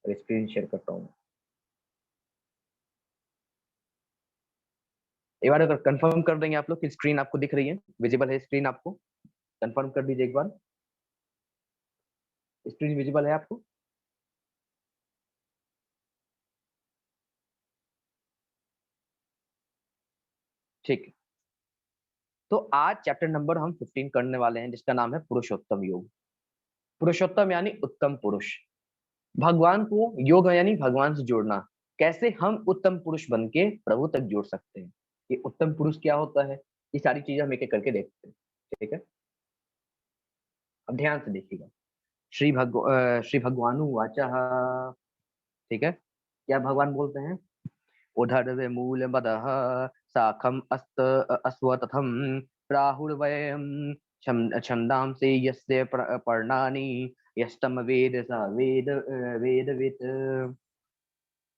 Screen share करता हूँ। एक बार अगर कंफर्म कर देंगे आप लोग कि स्क्रीन आपको दिख रही है, विजिबल है स्क्रीन आपको, कंफर्म कर दीजिए एक बार। स्क्रीन विजिबल है आपको? ठीक है। तो आज चैप्टर नंबर हम 15 करने वाले हैं, जिसका नाम है पुरुषोत्तम योग। पुरुषोत्तम यानी उत्तम पुरुष। भगवान को योग यानी भगवान से जोड़ना। कैसे हम उत्तम पुरुष बन के प्रभु तक जोड़ सकते हैं, ये उत्तम पुरुष क्या होता है, ये सारी चीजें हम एक एक करके देखते हैं। ठीक है, अब ध्यान से देखिएगा। श्री भगवानु वाचा। ठीक है, क्या भगवान बोलते हैं? उधर्व मूल मदः शाखम अस्त अस्वतथम प्राहुर्वयम् छंदांसि यस्य पर्णानि यस्तम वेद स वेदवित्।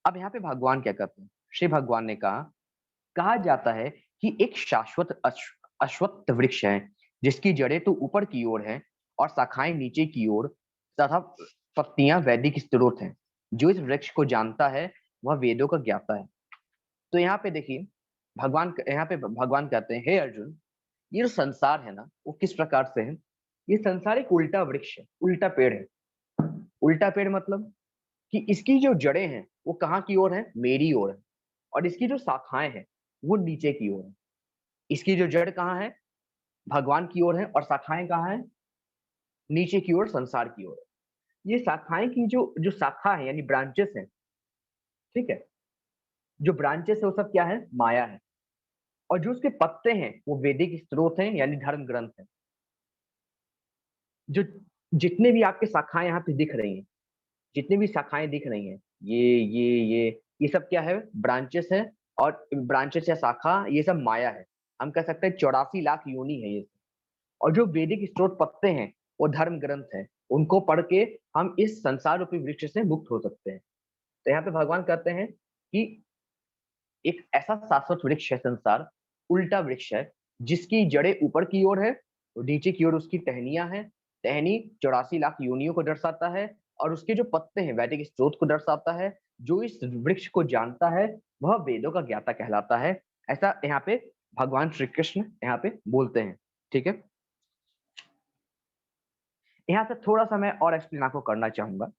अब यहाँ पे भगवान क्या करते हैं? श्री भगवान ने कहा जाता है कि एक शाश्वत अश्वत्थ वृक्ष है, जिसकी जड़ें तो ऊपर की ओर है और शाखाएं नीचे की ओर, तथा पत्तियां वैदिक स्रोत हैं। जो इस वृक्ष को जानता है वह वेदों का ज्ञाता है। तो यहाँ पे देखिए, यहाँ पे भगवान कहते हैं, हे अर्जुन, ये जो संसार है ना, वो किस प्रकार से है? ये संसार एक उल्टा वृक्ष है, उल्टा पेड़ है। उल्टा पेड़ मतलब कि इसकी जो जड़ें हैं वो कहाँ की ओर है? मेरी ओर है। और इसकी जो शाखाएं हैं वो नीचे की ओर है। इसकी जो जड़ कहाँ है? भगवान की ओर है। और शाखाएं कहाँ है? नीचे की ओर, संसार की ओर है। ये शाखाएं की जो शाखा है यानी ब्रांचेस है, ठीक है, जो ब्रांचेस है वो सब क्या है? माया है। और जो उसके पत्ते हैं वो वैदिक स्रोत हैं यानी धर्म ग्रंथ है। जो जितने भी आपके शाखाएं यहाँ पे दिख रही हैं, जितनी भी शाखाएं दिख रही हैं, ये सब क्या है? ब्रांचेस है। और ब्रांचेस या शाखा ये सब माया है। हम कह सकते हैं 84 लाख योनि है ये। और जो वैदिक स्रोत पत्ते हैं वो धर्म ग्रंथ है। उनको पढ़ के हम इस संसार रूपी वृक्ष से मुक्त हो सकते हैं। तो यहाँ पे भगवान कहते हैं कि एक ऐसा शाश्वत वृक्ष है संसार, उल्टा वृक्ष है, जिसकी जड़ें ऊपर की ओर है और नीचे की ओर उसकी टहनियां हैं। टहनी 84 लाख योनियों को दर्शाता है। और उसके जो पत्ते हैं वैदिक स्रोत को दर्शाता है। जो इस वृक्ष को जानता है वह वेदों का ज्ञाता कहलाता है। ऐसा यहाँ पे भगवान श्री कृष्ण यहाँ पे बोलते हैं। ठीक है, यहाँ से थोड़ा सा मैं और एक्सप्लेन आपको करना चाहूंगा।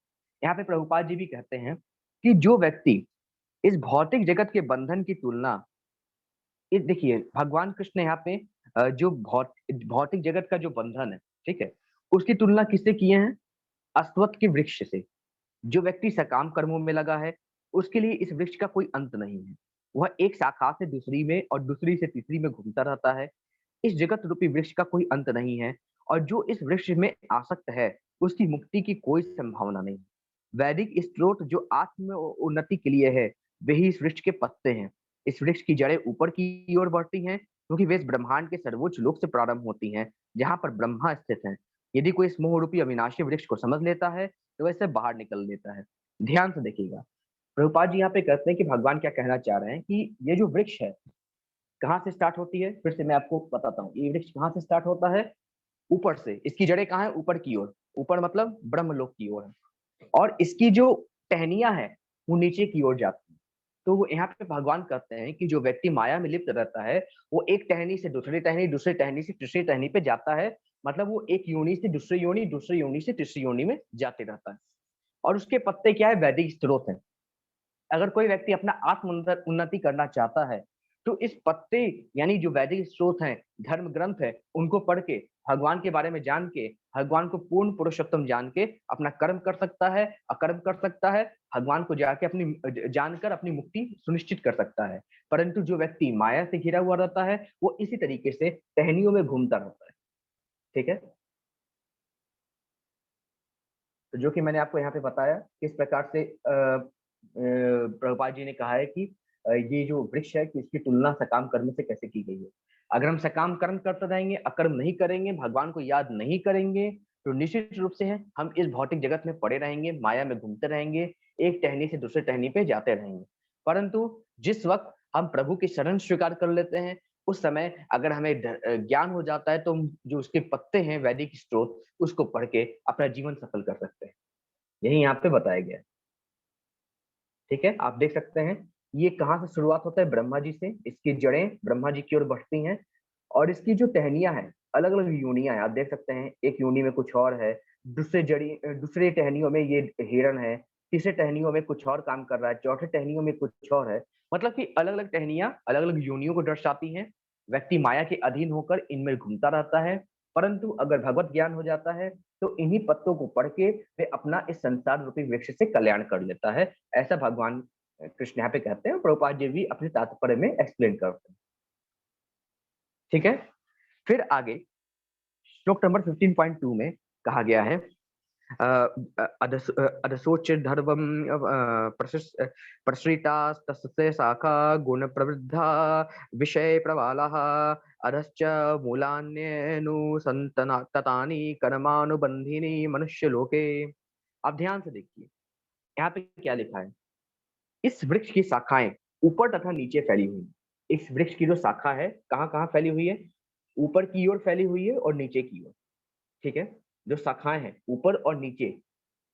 यहाँ पे प्रभुपाद जी भी कहते हैं कि जो व्यक्ति इस भौतिक जगत के बंधन की तुलना, इस देखिए भगवान कृष्ण यहाँ पे जो भौतिक जगत का जो बंधन है, ठीक है, उसकी तुलना किससे किए हैं? अश्वत्थ के वृक्ष से। जो व्यक्ति सकाम कर्मों में लगा है, उसके लिए इस वृक्ष का कोई अंत नहीं है। वह एक शाखा से दूसरी में और दूसरी से तीसरी में घूमता रहता है। इस जगत रूपी वृक्ष का कोई अंत नहीं है। और जो इस वृक्ष में आसक्त है, उसकी मुक्ति की कोई संभावना नहीं। वैदिक स्रोत जो आत्म उन्नति के लिए है, वही इस वृक्ष के पत्ते हैं। इस वृक्ष की जड़ें ऊपर की ओर बढ़ती हैं, क्योंकि वे इस ब्रह्मांड के सर्वोच्च लोक से प्रारंभ होती हैं, जहां पर ब्रह्मा स्थित है। यदि कोई इस मोह रूपी अविनाशी वृक्ष को समझ लेता है तो वैसे बाहर निकल लेता है। ध्यान से देखिएगा, प्रभुपाद जी यहाँ पे कहते हैं कि भगवान क्या कहना चाह रहे हैं कि ये जो वृक्ष है कहाँ से स्टार्ट होती है? फिर से मैं आपको बताता हूँ, ये वृक्ष कहाँ से स्टार्ट होता है? ऊपर से। इसकी जड़ें कहाँ है? ऊपर की ओर। ऊपर मतलब ब्रह्मलोक की ओर है। और इसकी जो टहनियां है वो नीचे की ओर जाती है। तो वो यहाँ पे भगवान कहते हैं कि जो व्यक्ति माया में लिप्त रहता है, वो एक टहनी से दूसरी टहनी, दूसरी टहनी से तीसरी टहनी पे जाता है। मतलब वो एक योनि से दूसरी योनि, दूसरी योनि से तीसरी योनि में जाते रहता है। और उसके पत्ते क्या है? वैदिक स्रोत है। अगर कोई व्यक्ति अपना आत्म उन्नति करना चाहता है, तो इस पत्ते यानी जो वैदिक स्रोत हैं, धर्म ग्रंथ है, उनको पढ़ के, भगवान के बारे में जान के, भगवान को पूर्ण पुरुषोत्तम जान के अपना कर्म कर सकता है, अकर्म कर सकता है। भगवान को जाके अपनी जानकर अपनी मुक्ति सुनिश्चित कर सकता है। परंतु जो व्यक्ति माया से घिरा हुआ रहता है, वो इसी तरीके से टहनियों में घूमता रहता है। ठीक है, तो जो कि मैंने आपको यहाँ पे बताया किस प्रकार से प्रभुपाद जी ने कहा है कि ये जो वृक्ष है कि इसकी तुलना सकाम कर्म से कैसे की गई है। अगर हम सकाम कर्म करते रहेंगे, अकर्म नहीं करेंगे, भगवान को याद नहीं करेंगे, तो निश्चित रूप से है हम इस भौतिक जगत में पड़े रहेंगे, माया में घूमते रहेंगे, एक टहनी से दूसरे टहनी पे जाते रहेंगे। परंतु जिस वक्त हम प्रभु की शरण स्वीकार कर लेते हैं, उस समय अगर हमें ज्ञान हो जाता है, तो हम जो उसके पत्ते हैं वैदिक स्रोत, उसको पढ़ के अपना जीवन सफल कर सकते हैं। यही यहाँ पे बताया गया है। ठीक है, आप देख सकते हैं ये कहाँ से शुरुआत होता है, ब्रह्मा जी से, इसकी जड़ें ब्रह्मा जी की ओर बढ़ती हैं और इसकी जो टहनियां हैं, अलग अलग योनियां हैं, आप देख सकते हैं एक योनि में कुछ और है, दूसरे टहनियों में ये हिरण है, तीसरे टहनियों में कुछ और काम कर रहा है, चौथे टहनियों में कुछ और है। मतलब कि अलग अलग टहनियां अलग अलग योनियों को दर्शाती हैं। व्यक्ति माया के अधीन होकर इनमें घूमता रहता है, परंतु अगर भगवत ज्ञान हो जाता है तो इन्हीं पत्तों को पढ़ के वे अपना इस संसार रूपी वृक्ष से कल्याण कर लेता है। ऐसा भगवान कृष्ण यहाँ पे कहते हैं, प्रभुपाद जी भी अपने तात्पर्य में एक्सप्लेन करते हैं। ठीक है, फिर आगे श्लोक नंबर 15.2 में कहा गया है अधसोच्चर्धर्वं प्रसृतास्तस्य शाखा गुणप्रवृद्धा विषयप्रवालाः अधश्च मूलान्यनुसन्ततानि कर्मानुबन्धीनि मनुष्यलोके। आप ध्यान से देखिए, यहाँ पे क्या लिखा है, इस वृक्ष की शाखाएं ऊपर तथा नीचे फैली हुई हैं। इस वृक्ष की जो शाखा है कहाँ कहाँ फैली हुई है, ऊपर की ओर फैली हुई है और नीचे की ओर। ठीक है, जो शाखाएं हैं ऊपर और नीचे,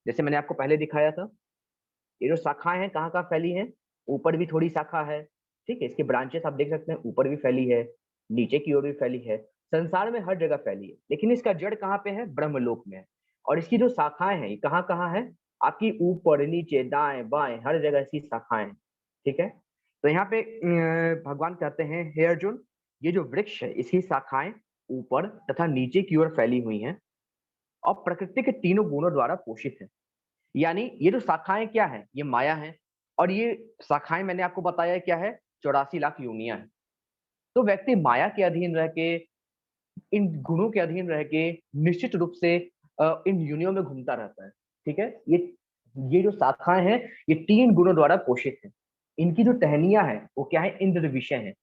जैसे मैंने आपको पहले दिखाया था, ये जो शाखाएं हैं कहाँ कहाँ फैली हैं, ऊपर भी थोड़ी शाखा है, ठीक है, इसके ब्रांचेस आप देख सकते हैं, ऊपर भी फैली है, नीचे की ओर भी फैली है, संसार में हर जगह फैली है, लेकिन इसका जड़ कहाँ पे है, ब्रह्मलोक में है। और इसकी जो शाखाएं हैं कहाँ कहाँ है, आपकी ऊपर नीचे दाएं बाएं हर जगह इसकी शाखाएं हैं। ठीक है, तो यहाँ पे भगवान कहते हैं, हे अर्जुन, ये जो वृक्ष है इसकी शाखाएं ऊपर तथा नीचे की ओर फैली हुई हैं और प्रकृति के तीनों गुणों द्वारा पोषित है। यानी ये जो शाखाएं क्या है, ये माया है, और ये शाखाएं मैंने आपको बताया क्या है, 84 लाख योनियां है। तो व्यक्ति माया के अधीन रह के, इन गुणों के अधीन रह के निश्चित रूप से इन योनियों में घूमता रहता है। ठीक है, ये जो शाखाएं हैं ये 3 गुणों द्वारा पोषित है। इनकी जो टहनियां हैं वो क्या है, इंद्र विषय है।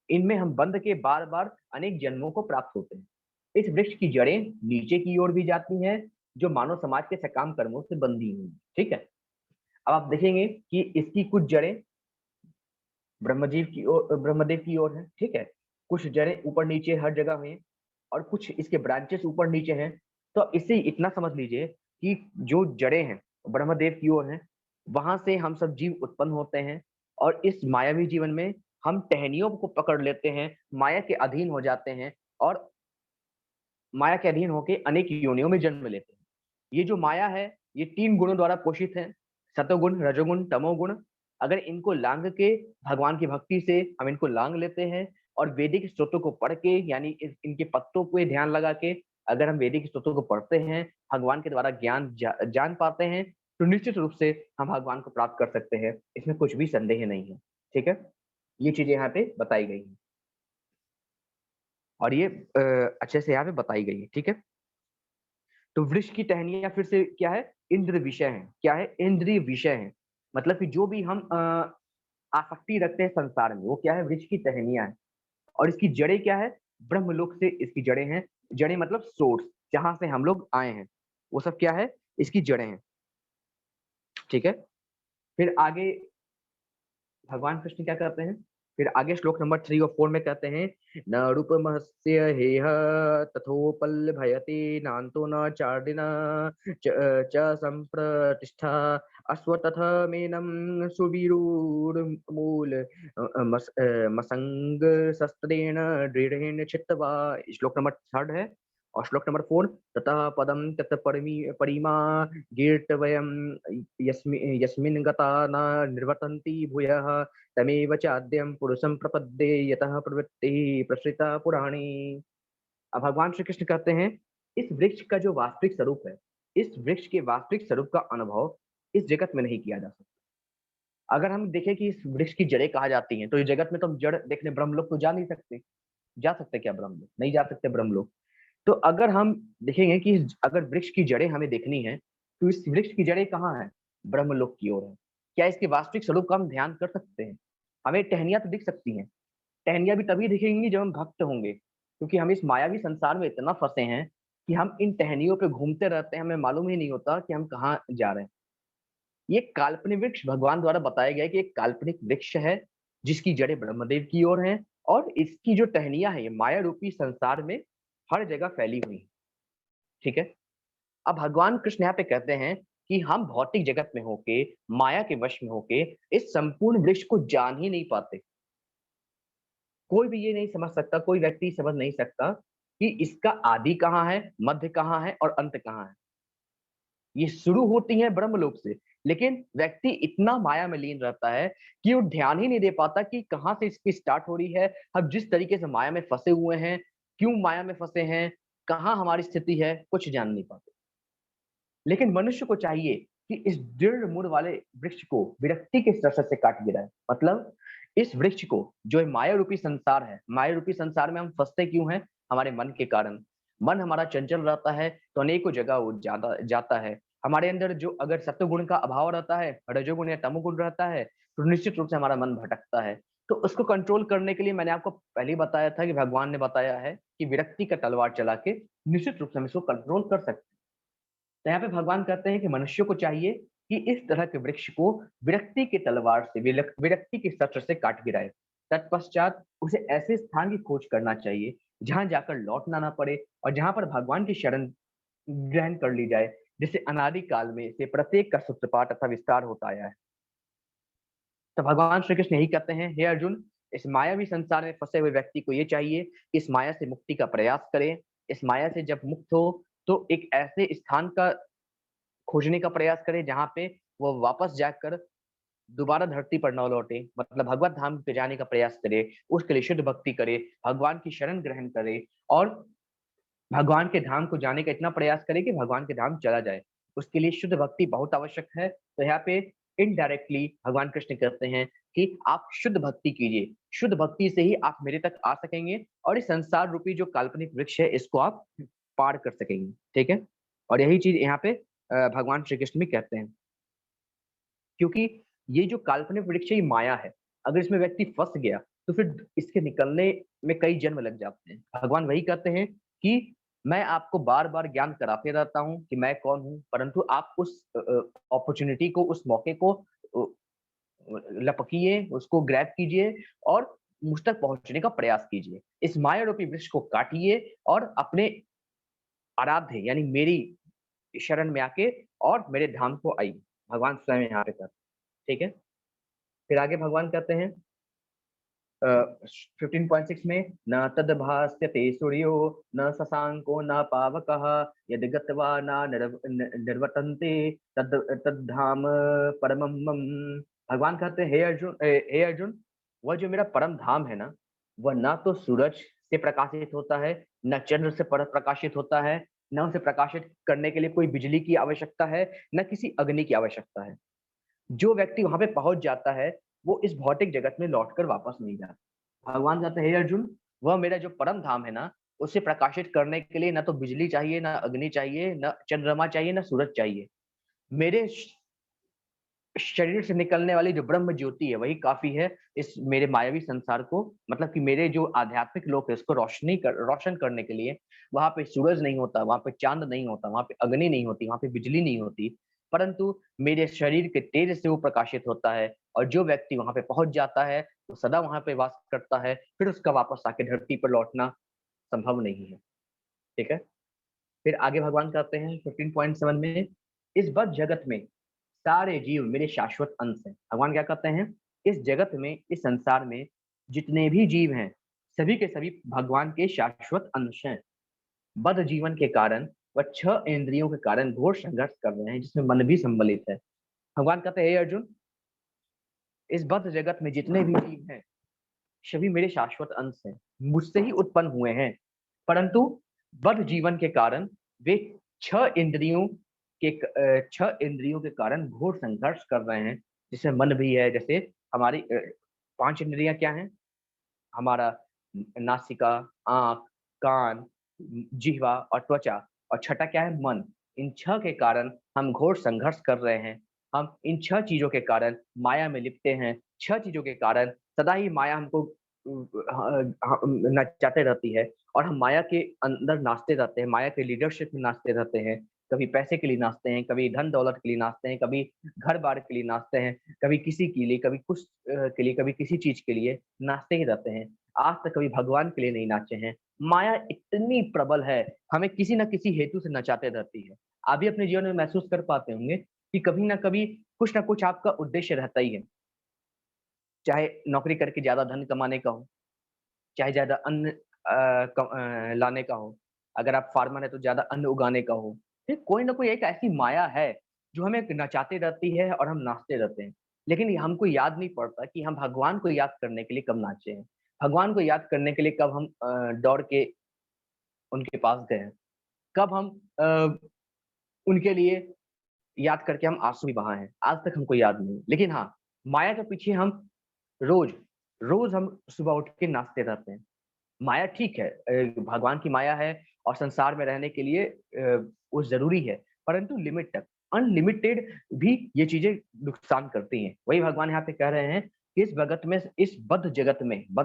इनमें हम बंध के बार बार अनेक जन्मों को प्राप्त होते हैं। इस वृक्ष की जड़ें नीचे की ओर भी जाती हैं, जो मानव समाज के सकाम कर्मों से बंधी हुई। ठीक है, अब आप देखेंगे कि इसकी कुछ जड़ें ब्रह्मदेव की ओर है। ठीक है, कुछ जड़ें ऊपर नीचे हर जगह हैं और कुछ इसके ब्रांचेस ऊपर नीचे हैं। तो इससे इतना समझ लीजिए कि जो जड़ें हैं ब्रह्मदेव की ओर हैं, वहां से हम सब जीव उत्पन्न होते हैं और इस मायावी जीवन में हम टहनियों को पकड़ लेते हैं, माया के अधीन हो जाते हैं और माया के अधीन होकर अनेक योनियों में जन्म लेते हैं। ये जो माया है ये 3 गुणों द्वारा पोषित है, सतोगुण रजोगुण तमोगुण। अगर इनको लांग के भगवान की भक्ति से हम इनको लांग लेते हैं और वैदिक स्त्रोतों को पढ़ के, यानी इनके पत्तों पे ध्यान लगा के अगर हम वैदिक स्त्रोतों को पढ़ते हैं, भगवान के द्वारा ज्ञान जान पाते हैं, तो निश्चित रूप से हम भगवान को प्राप्त कर सकते हैं, इसमें कुछ भी संदेह नहीं है। ठीक है, ये चीजें यहाँ पे बताई गई हैं और ये अच्छे से यहाँ पे बताई गई है। ठीक है, तो वृक्ष की टहनियां फिर से क्या है, इंद्र विषय है। क्या है, इंद्रिय विषय है। मतलब कि जो भी हम आसक्ति रखते हैं संसार में वो क्या है, वृक्ष की टहनियां है। और इसकी जड़ें क्या है, ब्रह्मलोक से इसकी जड़ें हैं। जड़ें मतलब सोर्स, जहां से हम लोग आए हैं, वो सब क्या है, इसकी जड़ें हैं। ठीक है, फिर आगे भगवान कृष्ण क्या कहते हैं, फिर आगे श्लोक नंबर 3 और 4 में कहते हैं, न रूपमस्य हेह तथोपलभयते नान्तो न चार्दिन च संप्रतिष्ठा अश्वत्थमेनं सुवीरूर्मूल मसंग शस्त्रेण दृढ़ेन छित्त्वा। श्लोक नंबर 3 है। और श्लोक नंबर 4, ततः पदम तत् परिमा कीर्तवयं यस्मिन् गता न निर्वर्तन्ति भूयः तमेव चाद्यं पुरुषं प्रपद्ये यतः प्रवृत्तिः प्रसृता पुराणी। अब भगवान श्री कृष्ण कहते हैं, इस वृक्ष का जो वास्तविक स्वरूप है, इस वृक्ष के वास्तविक स्वरूप का अनुभव इस जगत में नहीं किया जा सकता। अगर हम देखें कि इस वृक्ष की जड़ें कहा जाती हैं, तो इस जगत में तो हम जड़ देखने ब्रह्मलोक तो जा नहीं सकते। जा सकते क्या ब्रह्मलोक, नहीं जा सकते ब्रह्मलोक। तो अगर हम देखेंगे कि अगर वृक्ष की जड़ें हमें देखनी है, तो इस वृक्ष की जड़ें कहाँ है, ब्रह्मलोक की ओर है। क्या इसके वास्तविक स्वरूप का हम ध्यान कर सकते हैं? हमें टहनियां तो दिख सकती हैं, टहनियां भी तभी दिखेंगी जब हम भक्त होंगे, क्योंकि हम इस मायावी संसार में इतना फंसे हैं कि हम इन टहनियों पे घूमते रहते हैं, हमें मालूम ही नहीं होता कि हम कहाँ जा रहे हैं। ये काल्पनिक वृक्ष भगवान द्वारा बताया गया है कि एक काल्पनिक वृक्ष है जिसकी जड़ें ब्रह्मदेव की ओर हैं और इसकी जो टहनियां है ये माया रूपी संसार में हर जगह फैली हुई है। ठीक है, अब भगवान कृष्ण यहाँ पे कहते हैं कि हम भौतिक जगत में होके, माया के वश में होके इस संपूर्ण वृक्ष को जान ही नहीं पाते। कोई भी ये नहीं समझ सकता, कोई व्यक्ति समझ नहीं सकता कि इसका आदि कहाँ है, मध्य कहाँ है और अंत कहाँ है। ये शुरू होती है ब्रह्मलोक से, लेकिन व्यक्ति इतना माया में लीन रहता है कि वो ध्यान ही नहीं दे पाता कि कहाँ से इसकी स्टार्ट हो रही है। हम जिस तरीके से माया में फँसे हुए हैं, क्यों माया में फँसे हैं, कहाँ हमारी स्थिति है, कुछ जान नहीं पाते। लेकिन मनुष्य को चाहिए कि इस दृढ़ मूल वाले वृक्ष को विरक्ति के स्पर्श से काट गिराए। मतलब इस वृक्ष को, जो माया रूपी संसार है, माया रूपी संसार में हम फँसते क्यों हैं? हमारे मन के कारण। मन हमारा चंचल रहता है, तो अनेकों जगह वो ज़्यादा जाता है। हमारे अंदर जो अगर सत्वगुण का अभाव रहता है, रजोगुण या तमोगुण रहता है, तो निश्चित रूप से हमारा मन भटकता है। तो उसको कंट्रोल करने के लिए मैंने आपको पहले ही बताया था कि भगवान ने बताया है कि विरक्ति का तलवार चला के निश्चित रूप से हम इसको कंट्रोल कर सकते हैं। तो यहाँ पे भगवान कहते हैं कि मनुष्य को चाहिए कि इस तरह के वृक्ष को विरक्ति की तलवार से, विरक्ति के शस्त्र से काट गिराए। तत्पश्चात उसे ऐसे स्थान की खोज करना चाहिए जहां जाकर लौटना ना पड़े और जहां पर भगवान की शरण ग्रहण कर ली जाए, जिससे अनादि काल में से प्रत्येक का सूत्रपात तथा विस्तार होता आया है। तो भगवान श्री कृष्ण यही कहते हैं, हे अर्जुन, इस मायावी संसार में फंसे हुए व्यक्ति को ये चाहिए कि इस माया से मुक्ति का प्रयास करे। इस माया से जब मुक्त हो तो एक ऐसे स्थान का खोजने का प्रयास करे जहाँ पे वो वापस जाकर दोबारा धरती पर ना लौटे, मतलब भगवत धाम पे जाने का प्रयास करे, उसके लिए शुद्ध भक्ति करे, भगवान की शरण ग्रहण करे और भगवान के धाम को जाने का इतना प्रयास करे कि भगवान के धाम चला जाए। उसके लिए शुद्ध भक्ति बहुत आवश्यक है। तो यहाँ पे इनडायरेक्टली भगवान कृष्ण कहते हैं कि आप शुद्ध भक्ति कीजिए। शुद्ध भक्ति से ही आप मेरे तक आ सकेंगे और इस संसार रूपी जो काल्पनिक वृक्ष है, इसको आप पार कर सकेंगे। ठीक है? और यही चीज़ यहाँ पे भगवान श्री कृष्ण भी कहते हैं। क्योंकि ये जो काल्पनिक वृक्ष है, ये माया है। अगर इसमें व्यक्ति फँस गया, तो फिर इसके निकलने में कई जन्म लग जाते हैं। भगवान वही कहते हैं कि मैं आपको बार-बार ज्ञान कराते रहता हूँ कि मैं कौन हूँ, परंतु आप उस अपॉर्च्युनिटी को, उस मौके को अ, लपकिए, उसको ग्रैब कीजिए और मुझ तक पहुँचने का प्रयास कीजिए। इस माया रूपी वृक्ष को काटिए और अपने आराध्य यानी मेरी शरण में आके और मेरे धाम को आइए। भगवान स्वयं यहाँ पे कहते हैं। ठीक है? फिर आगे भगवान कहते हैं 15.6 में, न तद्भास्यते सूर्यो न शशांको न पावकः यद् गत्वा निर्वर्तन्ते तद् तद्धाम परमं मम। भगवान कहते हैं, हे अर्जुन, वह जो मेरा परम धाम है ना, वह ना तो सूरज से प्रकाशित होता है, न चंद्र से प्रकाशित होता है, न उसे प्रकाशित करने के लिए कोई बिजली की आवश्यकता है, न किसी अग्नि की आवश्यकता है। जो व्यक्ति वहां पे पहुंच जाता है, वो इस भौतिक जगत में लौटकर वापस नहीं जाता। भगवान कहते हैं, हे अर्जुन, वह मेरा जो परम धाम है ना, उसे प्रकाशित करने के लिए ना तो बिजली चाहिए, ना अग्नि चाहिए, ना चंद्रमा चाहिए, ना सूरज चाहिए। मेरे शरीर से निकलने वाली जो ब्रह्म ज्योति है, वही काफी है इस मेरे मायावी संसार को, मतलब कि मेरे जो आध्यात्मिक लोक है, उसको रोशन करने के लिए। वहां पे सूरज नहीं होता, वहां पे चांद नहीं होता, वहां पे अग्नि नहीं होती, वहां पे बिजली नहीं होती, परंतु मेरे शरीर के तेज से वो प्रकाशित होता है। और जो व्यक्ति वहां पे पहुंच जाता है, वो सदा वहां पे वास करता है, फिर उसका वापस आके धरती पर लौटना संभव नहीं है। ठीक है? फिर आगे भगवान कहते हैं 15.7 में, इस बद जगत में सारे जीव मेरे शाश्वत अंश हैं। भगवान क्या कहते हैं? इस जगत में, इस संसार में जितने भी जीव हैं, सभी के सभी भगवान के शाश्वत अंश हैं। बद्ध जीवन के कारण वह 6 इंद्रियों के कारण घोर संघर्ष कर रहे हैं, जिसमें मन भी सम्मिलित है। भगवान कहते हैं, हे अर्जुन, इस बद्ध जगत में जितने भी जीव हैं, सभी मेरे शाश्वत अंश हैं, मुझसे ही उत्पन्न हुए हैं। परंतु बद्ध जीवन के कारण वे 6 इंद्रियों 6 इंद्रियों के कारण घोर संघर्ष कर रहे हैं, जिसमें मन भी है। जैसे हमारी 5 इंद्रियाँ क्या हैं? हमारा नासिका, आँख, कान, जिह्वा और त्वचा, और छठा क्या है? मन। इन 6 के कारण हम घोर संघर्ष कर रहे हैं। हम इन 6 चीज़ों के कारण माया में लिपटे हैं। 6 चीज़ों के कारण सदा ही माया हमको नचाते रहती है और हम माया के अंदर नाचते रहते हैं, माया के लीडरशिप में नाचते रहते हैं। कभी पैसे के लिए नाचते हैं, कभी धन-दौलत के लिए नाचते हैं, कभी घर-बार के लिए नाचते हैं, कभी किसी के लिए, कभी कुछ के लिए, कभी किसी चीज़ के लिए नाचते ही रहते हैं। आज तक कभी भगवान के लिए नहीं नाचे हैं। माया इतनी प्रबल है, हमें किसी न किसी हेतु से नचाते रहती है। आप भी अपने जीवन में महसूस कर पाते होंगे कि कभी ना कभी कुछ ना कुछ आपका उद्देश्य रहता ही है। चाहे नौकरी करके ज़्यादा धन कमाने का हो, चाहे ज़्यादा अन्न लाने का हो, अगर आप फार्मर हैं तो ज़्यादा अन्न उगाने का हो। फिर कोई ना कोई एक ऐसी माया है, जो हमें नचाते रहती है और हम नाचते रहते हैं। लेकिन ये हमको याद नहीं पड़ता कि हम भगवान को याद करने के लिए कब नाचे हैं। भगवान को याद करने के लिए कब हम दौड़ के उनके पास गए हैं। कब हम अ, उनके लिए याद करके हम आँसू भी बहाए हैं। आज तक हमको याद नहीं। लेकिन हाँ, माया के पीछे हम रोज़, रोज़ हम सुबह उठ के नाचते रहते हैं। माया ठीक है, भगवान की माया है और संसार में रहने के लिए वो ज़रूरी है, परंतु लिमिट तक। अनलिमिटेड भी ये चीज़ें नुकसान करती हैं। वही भगवान यहाँ पे कह रहे हैं कि इस बद्ध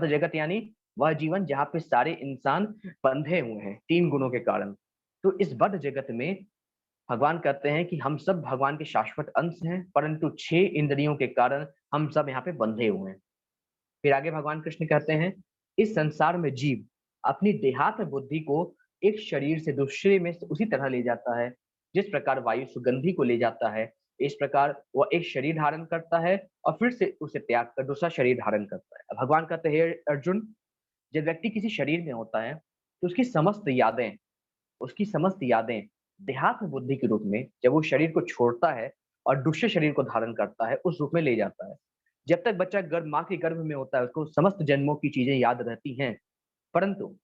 जगत यानी वह जीवन जहाँ पे सारे इंसान बंधे हुए हैं 3 गुणों के कारण। तो इस बद्ध जगत में भगवान कहते हैं कि हम सब भगवान के शाश्वत अंश हैं, परंतु 6 इंद्रियों के कारण हम सब यहाँ पे बंधे हुए हैं। फिर आगे भगवान कृष्ण कहते हैं, इस संसार में जीव अपनी देहात्म बुद्धि को एक शरीर से दूसरे में उसी तरह ले जाता है, जिस प्रकार वायु सुगंधि को ले जाता है। इस प्रकार वह एक शरीर धारण करता है और फिर से उसे त्याग कर दूसरा शरीर धारण करता है। भगवान कहते हैं, हे अर्जुन, जब व्यक्ति किसी शरीर में होता है, तो उसकी समस्त यादें देहात्म बुद्धि के रूप में जब वो शरीर को छोड़ता है और दूसरे शरीर को धारण करता है, उस रूप में ले जाता है। जब तक बच्चा माँ के गर्भ में होता है, उसको समस्त जन्मों की चीजें याद रहती हैं, परंतु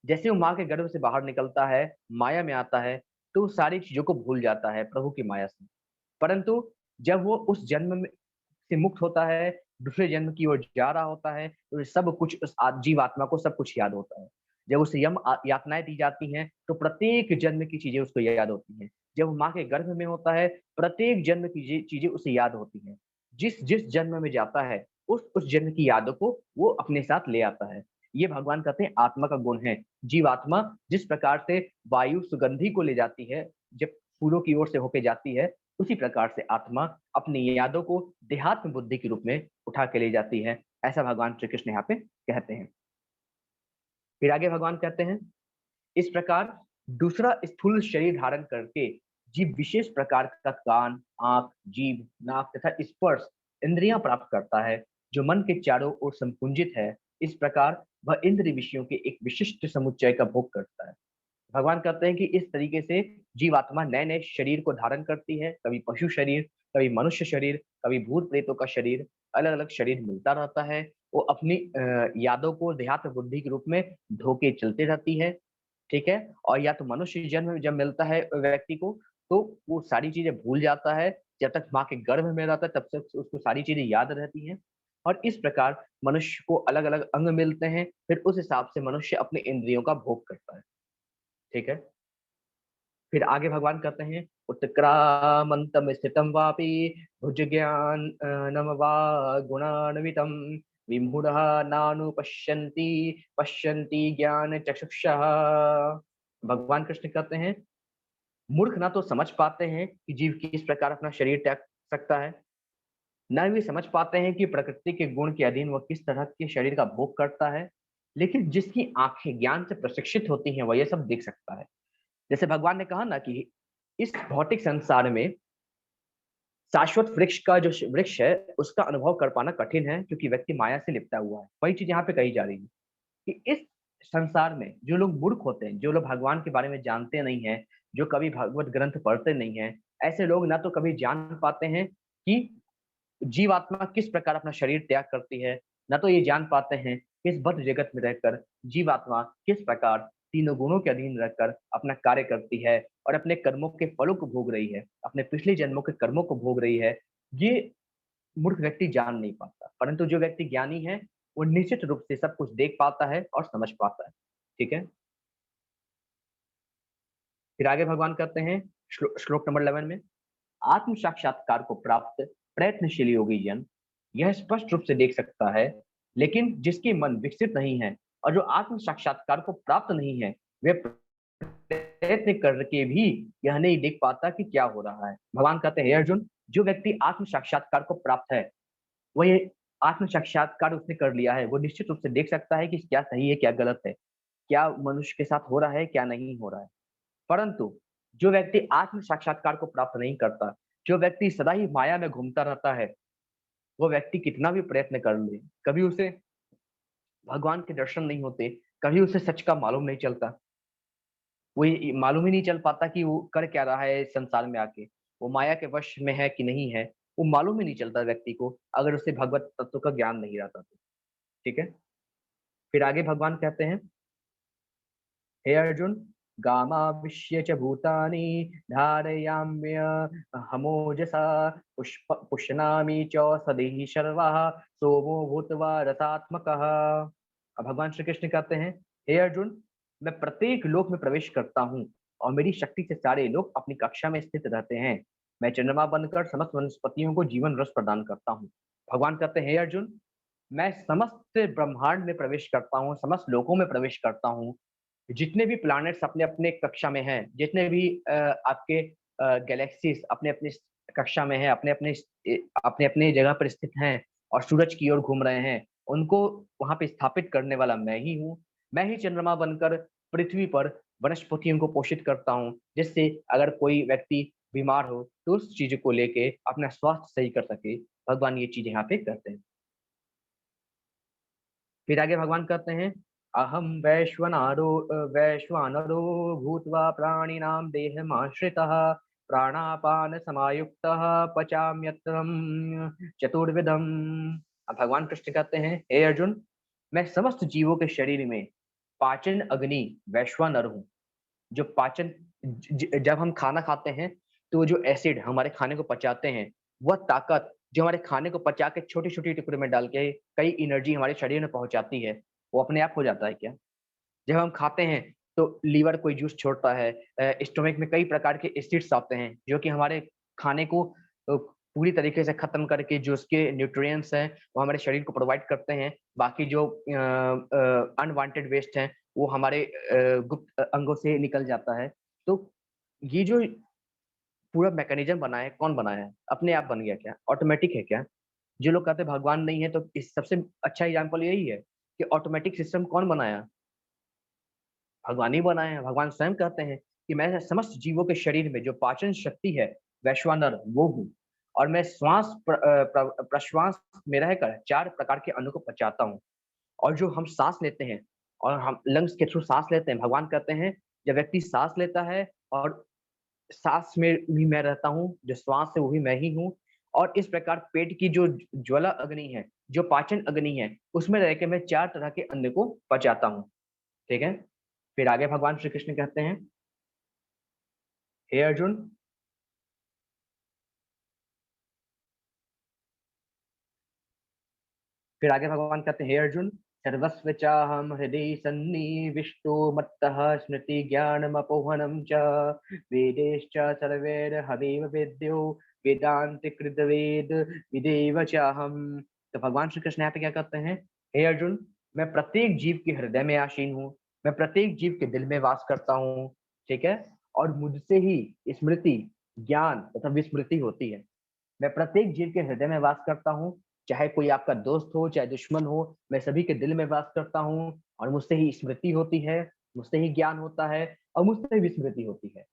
जैसे वो माँ के गर्भ से बाहर निकलता है, माया में आता है, तो वो सारी चीज़ों को भूल जाता है प्रभु की माया से। परंतु जब वो उस जन्म में से मुक्त होता है, दूसरे जन्म की ओर जा रहा होता है, तो ये सब कुछ उस जीवात्मा को सब कुछ याद होता है। जब उसे यातनाएँ दी जाती हैं, तो प्रत्येक जन्म की चीज़ें उसको याद होती हैं। जब वो माँ के गर्भ में होता है, प्रत्येक जन्म की चीज़ें उसे याद होती हैं। जिस जन्म में जाता है, उस जन्म की यादों को वो अपने साथ ले आता है। ये भगवान कहते हैं आत्मा का गुण है। जीवात्मा जिस प्रकार से वायु सुगंधि को ले जाती है, जब फूलों की ओर से होके जाती है, उसी प्रकार से आत्मा अपनी यादों को देहात्म बुद्धि के रूप में उठा के ले जाती है। ऐसा भगवान श्री कृष्ण यहाँ पे कहते हैं। फिर आगे भगवान कहते हैं, इस प्रकार दूसरा स्थूल शरीर धारण करके जीव विशेष प्रकार का कान, आँख, जीभ, नाक तथा स्पर्श इंद्रियाँ प्राप्त करता है, जो मन के चारों ओर संपुंजित है। इस प्रकार वह इंद्रिय विषयों के एक विशिष्ट समुच्चय का भोग करता है। भगवान कहते हैं कि इस तरीके से जीवात्मा नए-नए शरीर को धारण करती है, कभी पशु शरीर, कभी मनुष्य शरीर, कभी भूत-प्रेतों का शरीर, अलग-अलग शरीर मिलता रहता है। वो अपनी यादों को देहात्म बुद्धि के रूप में ढो के चलती रहती है, ठीक है? और या तो मनुष्य जन्म जब मिलता है व्यक्ति को, तो वो सारी चीज़ें भूल जाता है, जब तक माँ के गर्भ में रहता है तब तक उसको सारी चीज़ें याद रहती हैं। और इस प्रकार मनुष्य को अलग-अलग अंग मिलते हैं, फिर उस हिसाब से मनुष्य अपने इंद्रियों का भोग करता है, ठीक है? फिर आगे भगवान कहते हैं, उत्क्रामंतम स्थितम वापि भुजज्ञान नम वा गुणान्वितम विमूढ़ः नानुपश्यन्ति पश्यन्ति ज्ञान चक्षुषः। भगवान कृष्ण कहते हैं, मूर्ख ना तो समझ पाते हैं कि जीव किस प्रकार अपना शरीर त्याग सकता है, न वे समझ पाते हैं कि प्रकृति के गुण के अधीन वह किस तरह के शरीर का भोग करता है। लेकिन जिसकी आंखें ज्ञान से प्रशिक्षित होती हैं, वह यह सब देख सकता है। जैसे भगवान ने कहा ना कि इस भौतिक संसार में शाश्वत वृक्ष का जो वृक्ष है, उसका अनुभव कर पाना कठिन है, क्योंकि व्यक्ति माया से लिपटा हुआ है। वही चीज यहाँ पे कही जा रही है कि इस संसार में जो लोग मूर्ख होते हैं, जो लोग भगवान के बारे में जानते नहीं हैं, जो कभी भगवत ग्रंथ पढ़ते नहीं हैं, ऐसे लोग ना तो कभी जान पाते हैं कि जीवात्मा किस प्रकार अपना शरीर त्याग करती है, ना तो ये जान पाते हैं कि इस बद्ध जगत में रहकर जीवात्मा किस प्रकार तीनों गुणों के अधीन रहकर अपना कार्य करती है और अपने कर्मों के फलों को भोग रही है, अपने पिछले जन्मों के कर्मों को भोग रही है। ये मूर्ख व्यक्ति जान नहीं पाता, परंतु जो व्यक्ति ज्ञानी है, वो निश्चित रूप से सब कुछ देख पाता है और समझ पाता है। ठीक है? फिर आगे भगवान कहते हैं श्लोक नंबर 11 में, आत्म साक्षात्कार को प्राप्त प्रयत्नशील योगी जन यह स्पष्ट रूप से देख सकता है, लेकिन जिसके मन विकसित नहीं है और जो आत्म साक्षात्कार को प्राप्त नहीं है, वे प्रयत्न करके भी यह नहीं देख पाता कि क्या हो रहा है। भगवान कहते हैं, हे अर्जुन, जो व्यक्ति आत्म साक्षात्कार को प्राप्त है, वो ये आत्म साक्षात्कार उसने कर लिया है, वो निश्चित रूप से देख सकता है कि क्या सही है, क्या गलत है, क्या मनुष्य के साथ हो रहा है, क्या नहीं हो रहा है। परंतु जो व्यक्ति आत्म साक्षात्कार को प्राप्त नहीं करता, जो व्यक्ति सदा ही माया में घूमता रहता है, वो व्यक्ति कितना भी प्रयत्न कर ले, कभी उसे भगवान के दर्शन नहीं होते, कभी उसे सच का मालूम नहीं चलता। वो ये मालूम ही नहीं चल पाता कि वो कर क्या रहा है इस संसार में आके। वो माया के वश में है कि नहीं है, वो मालूम ही नहीं चलता व्यक्ति को, अगर उसे भगवत तत्व का ज्ञान नहीं रहता तो। ठीक है? फिर आगे भगवान कहते हैं, हे अर्जुन, गामाविश्य च भूतानि धारयाम्य हमोजसा पुष्णामि चौषधीः सर्वाः सोमो भूत्वा रसात्मकः। अब भगवान श्री कृष्ण कहते हैं, हे अर्जुन, मैं प्रत्येक लोक में प्रवेश करता हूँ और मेरी शक्ति से सारे लोग अपनी कक्षा में स्थित रहते हैं। मैं चंद्रमा बनकर समस्त वनस्पतियों को जीवन रस प्रदान करता हूँ। भगवान कहते हैं, हे अर्जुन, मैं समस्त ब्रह्मांड में प्रवेश करता हूँ, समस्त लोकों में प्रवेश करता हूँ। जितने भी प्लैनेट्स अपने-अपने कक्षा में हैं, जितने भी आपके गैलेक्सीज़ अपने-अपने कक्षा में हैं, अपने-अपने जगह पर स्थित हैं और सूरज की ओर घूम रहे हैं, उनको वहाँ पे स्थापित करने वाला मैं ही हूँ। मैं ही चंद्रमा बनकर पृथ्वी पर वनस्पतियों को पोषित करता हूँ, जिससे अगर कोई व्यक्ति बीमार हो, तो उस चीज़ को लेके अपना स्वास्थ्य सही कर सके। भगवान ये चीज़ यहाँ पे करते हैं। फिर आगे भगवान कहते हैं, अहम वैश्वानरो भूत्वा प्राणिनां देहमाश्रितः प्राणापान समायुक्तः पचाम्यत्रम चतुर्विधम। अब भगवान कृष्ण कहते हैं, हे अर्जुन, मैं समस्त जीवों के शरीर में पाचन अग्नि वैश्वानर हूँ। जो पाचन जब हम खाना खाते हैं, तो वो जो एसिड हमारे खाने को पचाते हैं, वह ताकत जो हमारे खाने को पचा के छोटे-छोटे टुकड़े में डाल के कई एनर्जी हमारे शरीर में पहुँचाती है, वो अपने आप हो जाता है क्या? जब हम खाते हैं, तो लीवर कोई जूस छोड़ता है, स्टोमक में कई प्रकार के एसिड्स आते हैं, जो कि हमारे खाने को पूरी तरीके से खत्म करके जो उसके न्यूट्रिएंट्स हैं, वो हमारे शरीर को प्रोवाइड करते हैं। बाकी जो अनवांटेड वेस्ट हैं, वो हमारे गुप्त अंगों से निकल जाता है। तो ये जो पूरा मैकेनिज़्म बना है, कौन बनाया है? अपने आप बन गया क्या? ऑटोमैटिक है क्या? जो लोग कहते हैं भगवान नहीं है, तो इस सबसे अच्छा एग्ज़ाम्पल यही है कि ऑटोमैटिक सिस्टम कौन बनाया? भगवान ही बनाए हैं। भगवान स्वयं कहते हैं कि मैं समस्त जीवों के शरीर में जो पाचन शक्ति है, वैश्वानर वो हूँ और मैं प्रश्वास में रहकर 4 प्रकार के अन्न को पचाता हूँ। और जो हम साँस लेते हैं और हम लंग्स के थ्रू साँस लेते हैं, भगवान कहते हैं, जब व्यक्ति साँस लेता है और साँस में भी मैं रहता हूँ, जो श्वास है वो भी मैं ही हूँ और इस प्रकार पेट की जो ज्वाला अग्नि है, जो पाचन अग्नि है, उसमें रह के मैं 4 तरह के अन्न को पचाता हूँ। ठीक है? फिर आगे भगवान श्री कृष्ण कहते हैं, हे अर्जुन, फिर आगे भगवान कहते हैं, हे अर्जुन, सर्वस्व चाहं हृदि सन्निविष्टो मत्तः स्मृति ज्ञानमपोहनं च वेदैश्च सर्वैर्हदैव वेद्यो वेदान्तिकृत वेद विदेव चाहम्। तो भगवान श्री कृष्ण यहाँ पे क्या कहते हैं, हे अर्जुन, मैं प्रत्येक जीव के हृदय में आसीन हूँ, मैं प्रत्येक जीव के दिल में वास करता हूँ, ठीक है? और मुझसे ही स्मृति, ज्ञान तथा विस्मृति होती है। मैं प्रत्येक जीव के हृदय में वास करता हूँ, चाहे कोई आपका दोस्त हो, चाहे दुश्मन हो, मैं सभी के दिल में वास करता हूँ और मुझसे ही स्मृति होती है, मुझसे ही ज्ञान होता है और मुझसे ही विस्मृति होती है।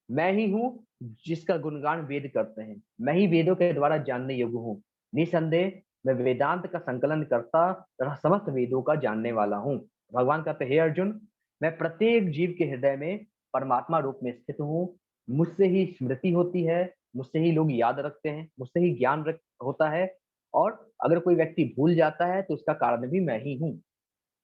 मैं ही हूँ जिसका गुणगान वेद करते हैं, मैं ही वेदों के द्वारा जानने योग्य हूँ। निसंदेह मैं वेदांत का संकलन करता तथा समस्त वेदों का जानने वाला हूँ। भगवान कहते हैं, हे अर्जुन, मैं प्रत्येक जीव के हृदय में परमात्मा रूप में स्थित हूँ, मुझसे ही स्मृति होती है, मुझसे ही लोग याद रखते हैं, मुझसे ही ज्ञान होता है और अगर कोई व्यक्ति भूल जाता है तो उसका कारण भी मैं ही हूँ।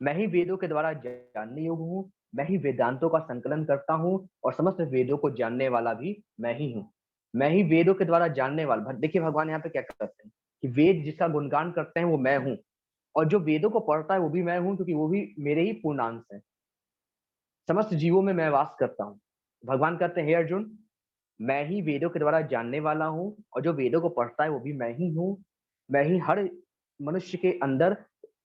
मैं ही वेदों के द्वारा जानने योग्य हूँ, मैं ही वेदांतों का संकलन करता हूँ और समस्त वेदों को जानने वाला भी मैं ही हूँ। मैं ही वेदों के द्वारा जानने वाला देखिए भगवान यहाँ पे क्या करते हैं कि वेद जिसका गुणगान करते हैं वो मैं हूँ और जो वेदों को पढ़ता है वो भी मैं हूँ क्योंकि वो भी मेरे ही पूर्णांश है। समस्त जीवों में मैं वास करता हूँ। भगवान कहते हैं, हे अर्जुन, मैं ही वेदों के द्वारा जानने वाला हूँ और जो वेदों को पढ़ता है वो भी मैं ही हूँ। मैं ही हर मनुष्य के अंदर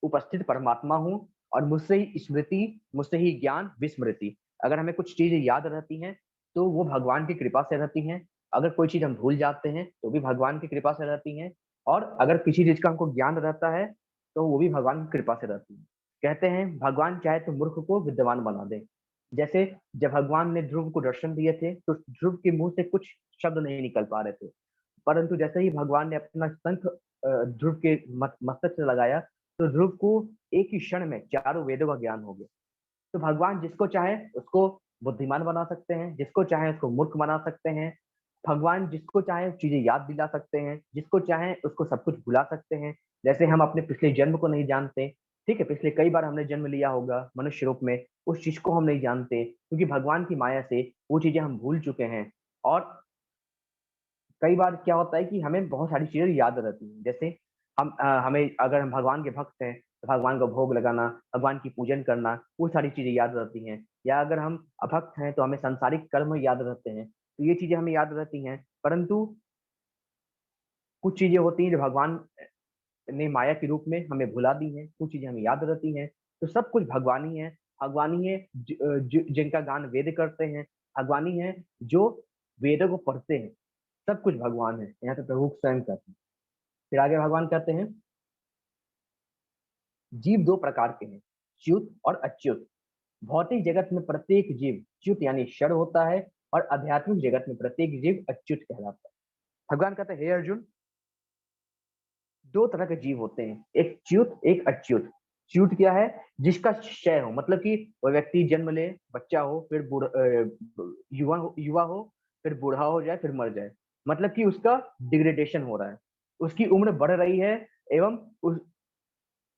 उपस्थित परमात्मा हूँ और मुझसे ही स्मृति, मुझसे ही ज्ञान, विस्मृति। अगर हमें कुछ चीज़ें याद रहती हैं, तो वो भगवान की कृपा से रहती हैं। अगर कोई चीज़ हम भूल जाते हैं, तो भी भगवान की कृपा से रहती हैं और अगर किसी चीज़ का हमको ज्ञान रहता है, तो वो भी भगवान की कृपा से रहती है। कहते हैं, भगवान चाहे तो मूर्ख को विद्वान बना दे। जैसे जब भगवान ने ध्रुव को दर्शन दिए थे, तो ध्रुव के मुँह से कुछ शब्द नहीं निकल पा रहे थे। परंतु जैसे ही भगवान ने अपना शंख ध्रुव के मस्तक से लगाया, तो ध्रुव को एक ही क्षण में चारों वेदों का ज्ञान हो गया। तो भगवान जिसको चाहे उसको बुद्धिमान बना सकते हैं, जिसको चाहे उसको मूर्ख बना सकते हैं। भगवान जिसको चाहे चीजें याद दिला सकते हैं, जिसको चाहे उसको सब कुछ भुला सकते हैं। जैसे हम अपने पिछले जन्म को नहीं जानते, ठीक है, पिछले कई बार हमने जन्म लिया होगा मनुष्य रूप में, उस चीज को हम नहीं जानते क्योंकि भगवान की माया से वो चीजें हम भूल चुके हैं। और कई बार क्या होता है कि हमें बहुत सारी चीजें याद रहती हैं। जैसे हमें, अगर हम भगवान के भक्त हैं तो भगवान का भोग लगाना, भगवान की पूजन करना, वो सारी चीजें याद रहती हैं। या अगर हम अभक्त हैं तो हमें सांसारिक कर्म याद रहते हैं, तो ये चीजें हमें याद रहती हैं। परंतु कुछ चीजें होती हैं जो भगवान ने माया के रूप में हमें भुला दी हैं, कुछ चीजें हमें याद रहती हैं। तो सब कुछ भगवान ही है। भगवान ही है जिनका गान वेद करते हैं। भगवान ही है जो वेदों को पढ़ते हैं। सब कुछ भगवान है, यहाँ पे प्रभु स्वयं कहते हैं। फिर आगे भगवान कहते हैं, जीव दो प्रकार के हैं, च्युत और अच्युत। भौतिक जगत में प्रत्येक जीव च्युत यानी क्षण होता है, और आध्यात्मिक जगत में प्रत्येक जीव अच्युत कहलाता है। भगवान कहते हैं, हे अर्जुन, दो तरह के जीव होते हैं, एक च्युत एक अच्युत। च्युत क्या है? जिसका क्षय हो, मतलब कि वह व्यक्ति जन्म ले, बच्चा हो, फिर युवा हो, फिर बूढ़ा हो जाए, फिर मर जाए। मतलब कि उसका डिग्रेडेशन हो रहा है, उसकी उम्र बढ़ रही है, एवं उस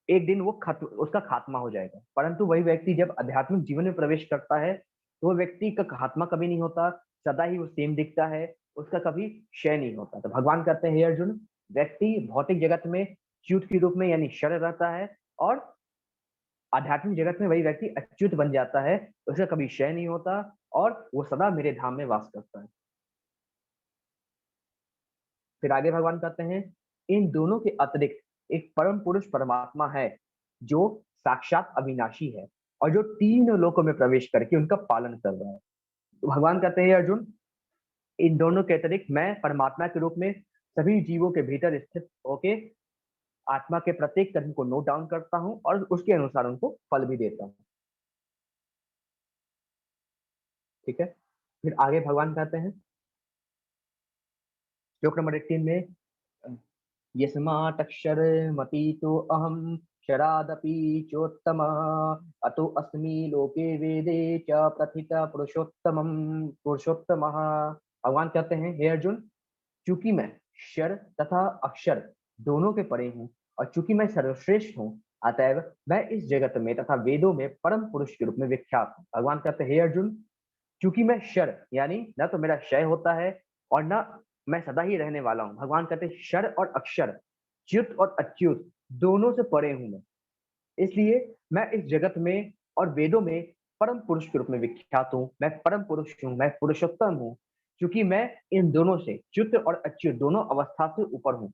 एक दिन वो उसका खात्मा हो जाएगा। परंतु वही व्यक्ति जब आध्यात्मिक जीवन में प्रवेश करता है, तो वो व्यक्ति का खात्मा कभी नहीं होता, सदा ही वो सेम दिखता है, उसका कभी क्षय नहीं होता। तो भगवान कहते हैं, हे अर्जुन, व्यक्ति भौतिक जगत में च्युत के रूप में यानी क्षण रहता है, और आध्यात्मिक जगत में वही व्यक्ति अच्युत बन जाता है, उसका कभी क्षय नहीं होता, और वो सदा मेरे धाम में वास करता है। फिर आगे भगवान कहते हैं, इन दोनों के अतिरिक्त एक परम पुरुष परमात्मा है, जो साक्षात अविनाशी है, और जो तीनों लोकों में प्रवेश करके उनका पालन कर रहा है। तो भगवान कहते हैं, अर्जुन, इन दोनों के अतिरिक्त मैं परमात्मा के रूप में सभी जीवों के भीतर स्थित होके आत्मा के प्रत्येक कर्म को नोट डाउन करता हूँ, और उसके अनुसार उनको फल भी देता हूँ। ठीक है। फिर आगे भगवान कहते हैं, श्लोक नंबर 18 में, यस्माक्षरमतीतो अहम शरादपि चोत्तम, अतो अस्मि लोके वेदे च प्रथित पुरुषोत्तम। भगवान कहते हैं, हे अर्जुन, चूंकि मैं क्षर तथा अक्षर दोनों के परे हूँ, और चूंकि मैं सर्वश्रेष्ठ हूँ, अतएव मैं इस जगत में तथा वेदों में परम पुरुष के रूप में विख्यात हूँ। भगवान कहते हैं, हे अर्जुन, चूंकि मैं क्षर यानी न तो मेरा क्षय होता है, और न मैं सदा ही रहने वाला हूँ। भगवान कहते हैं, क्षर और अक्षर, च्युत और अच्युत, दोनों से परे हूं मैं। इसलिए मैं इस जगत में और वेदों में परम पुरुष के रूप में विख्यात हूँ। मैं परम पुरुष हूँ, मैं पुरुषोत्तम हूँ, क्योंकि मैं इन दोनों से, च्युत और अच्युत दोनों अवस्था से ऊपर हूँ।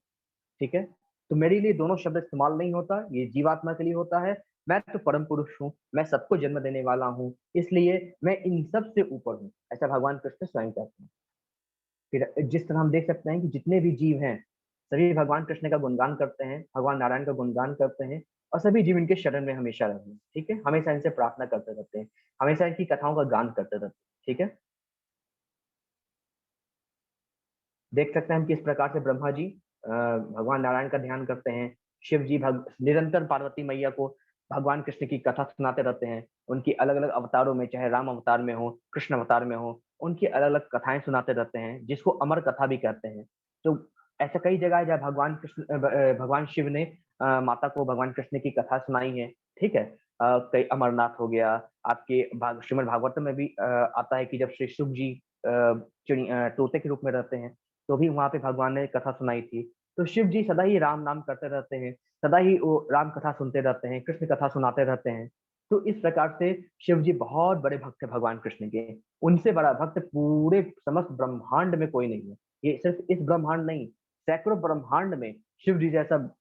ठीक है। तो मेरे लिए दोनों शब्द इस्तेमाल नहीं होता, ये जीवात्मा के लिए होता है। मैं तो परम पुरुष हूँ, मैं सबको जन्म देने वाला हूँ, इसलिए मैं इन सब से ऊपर हूँ, ऐसा भगवान कृष्ण स्वयं कहते हैं। फिर जिस तरह हम देख सकते हैं कि जितने भी जीव हैं, सभी भगवान कृष्ण का गुणगान करते हैं, भगवान नारायण का गुणगान करते हैं, और सभी जीव इनके शरण में हमेशा रहते हैं। ठीक है, हमेशा इनसे प्रार्थना करते रहते हैं, हमेशा इनकी कथाओं का गान करते रहते हैं। ठीक है। देख सकते हैं हम किस प्रकार से ब्रह्मा जी भगवान नारायण का ध्यान करते हैं, शिव जी निरंतर पार्वती मैया को भगवान कृष्ण की कथा सुनाते रहते हैं, उनकी अलग अलग अवतारों में, चाहे राम अवतार में हो, कृष्ण अवतार में हो, उनकी अलग अलग कथाएं सुनाते रहते हैं, जिसको अमर कथा भी कहते हैं। तो ऐसा कई जगह है जहाँ भगवान कृष्ण भगवान शिव ने माता को भगवान कृष्ण की कथा सुनाई है। ठीक है। कई अमरनाथ हो गया, आपके श्रीमद् भागवत में भी आता है कि जब श्री शुक जी तोते के रूप में रहते हैं, तो भी वहां पे भगवान ने कथा सुनाई थी। तो शिव जी सदा ही राम नाम करते रहते हैं, सदा ही वो राम कथा सुनते रहते हैं, कृष्ण कथा सुनाते रहते हैं। तो इस प्रकार से शिव जी बहुत बड़े भक्त है भगवान कृष्ण के। उनसे बड़ा भक्त पूरे समस्त ब्रह्मांड में कोई नहीं है। ये सिर्फ इस ब्रह्मांड नहीं, सैकड़ों ब्रह्मांड में शिव जी जैसा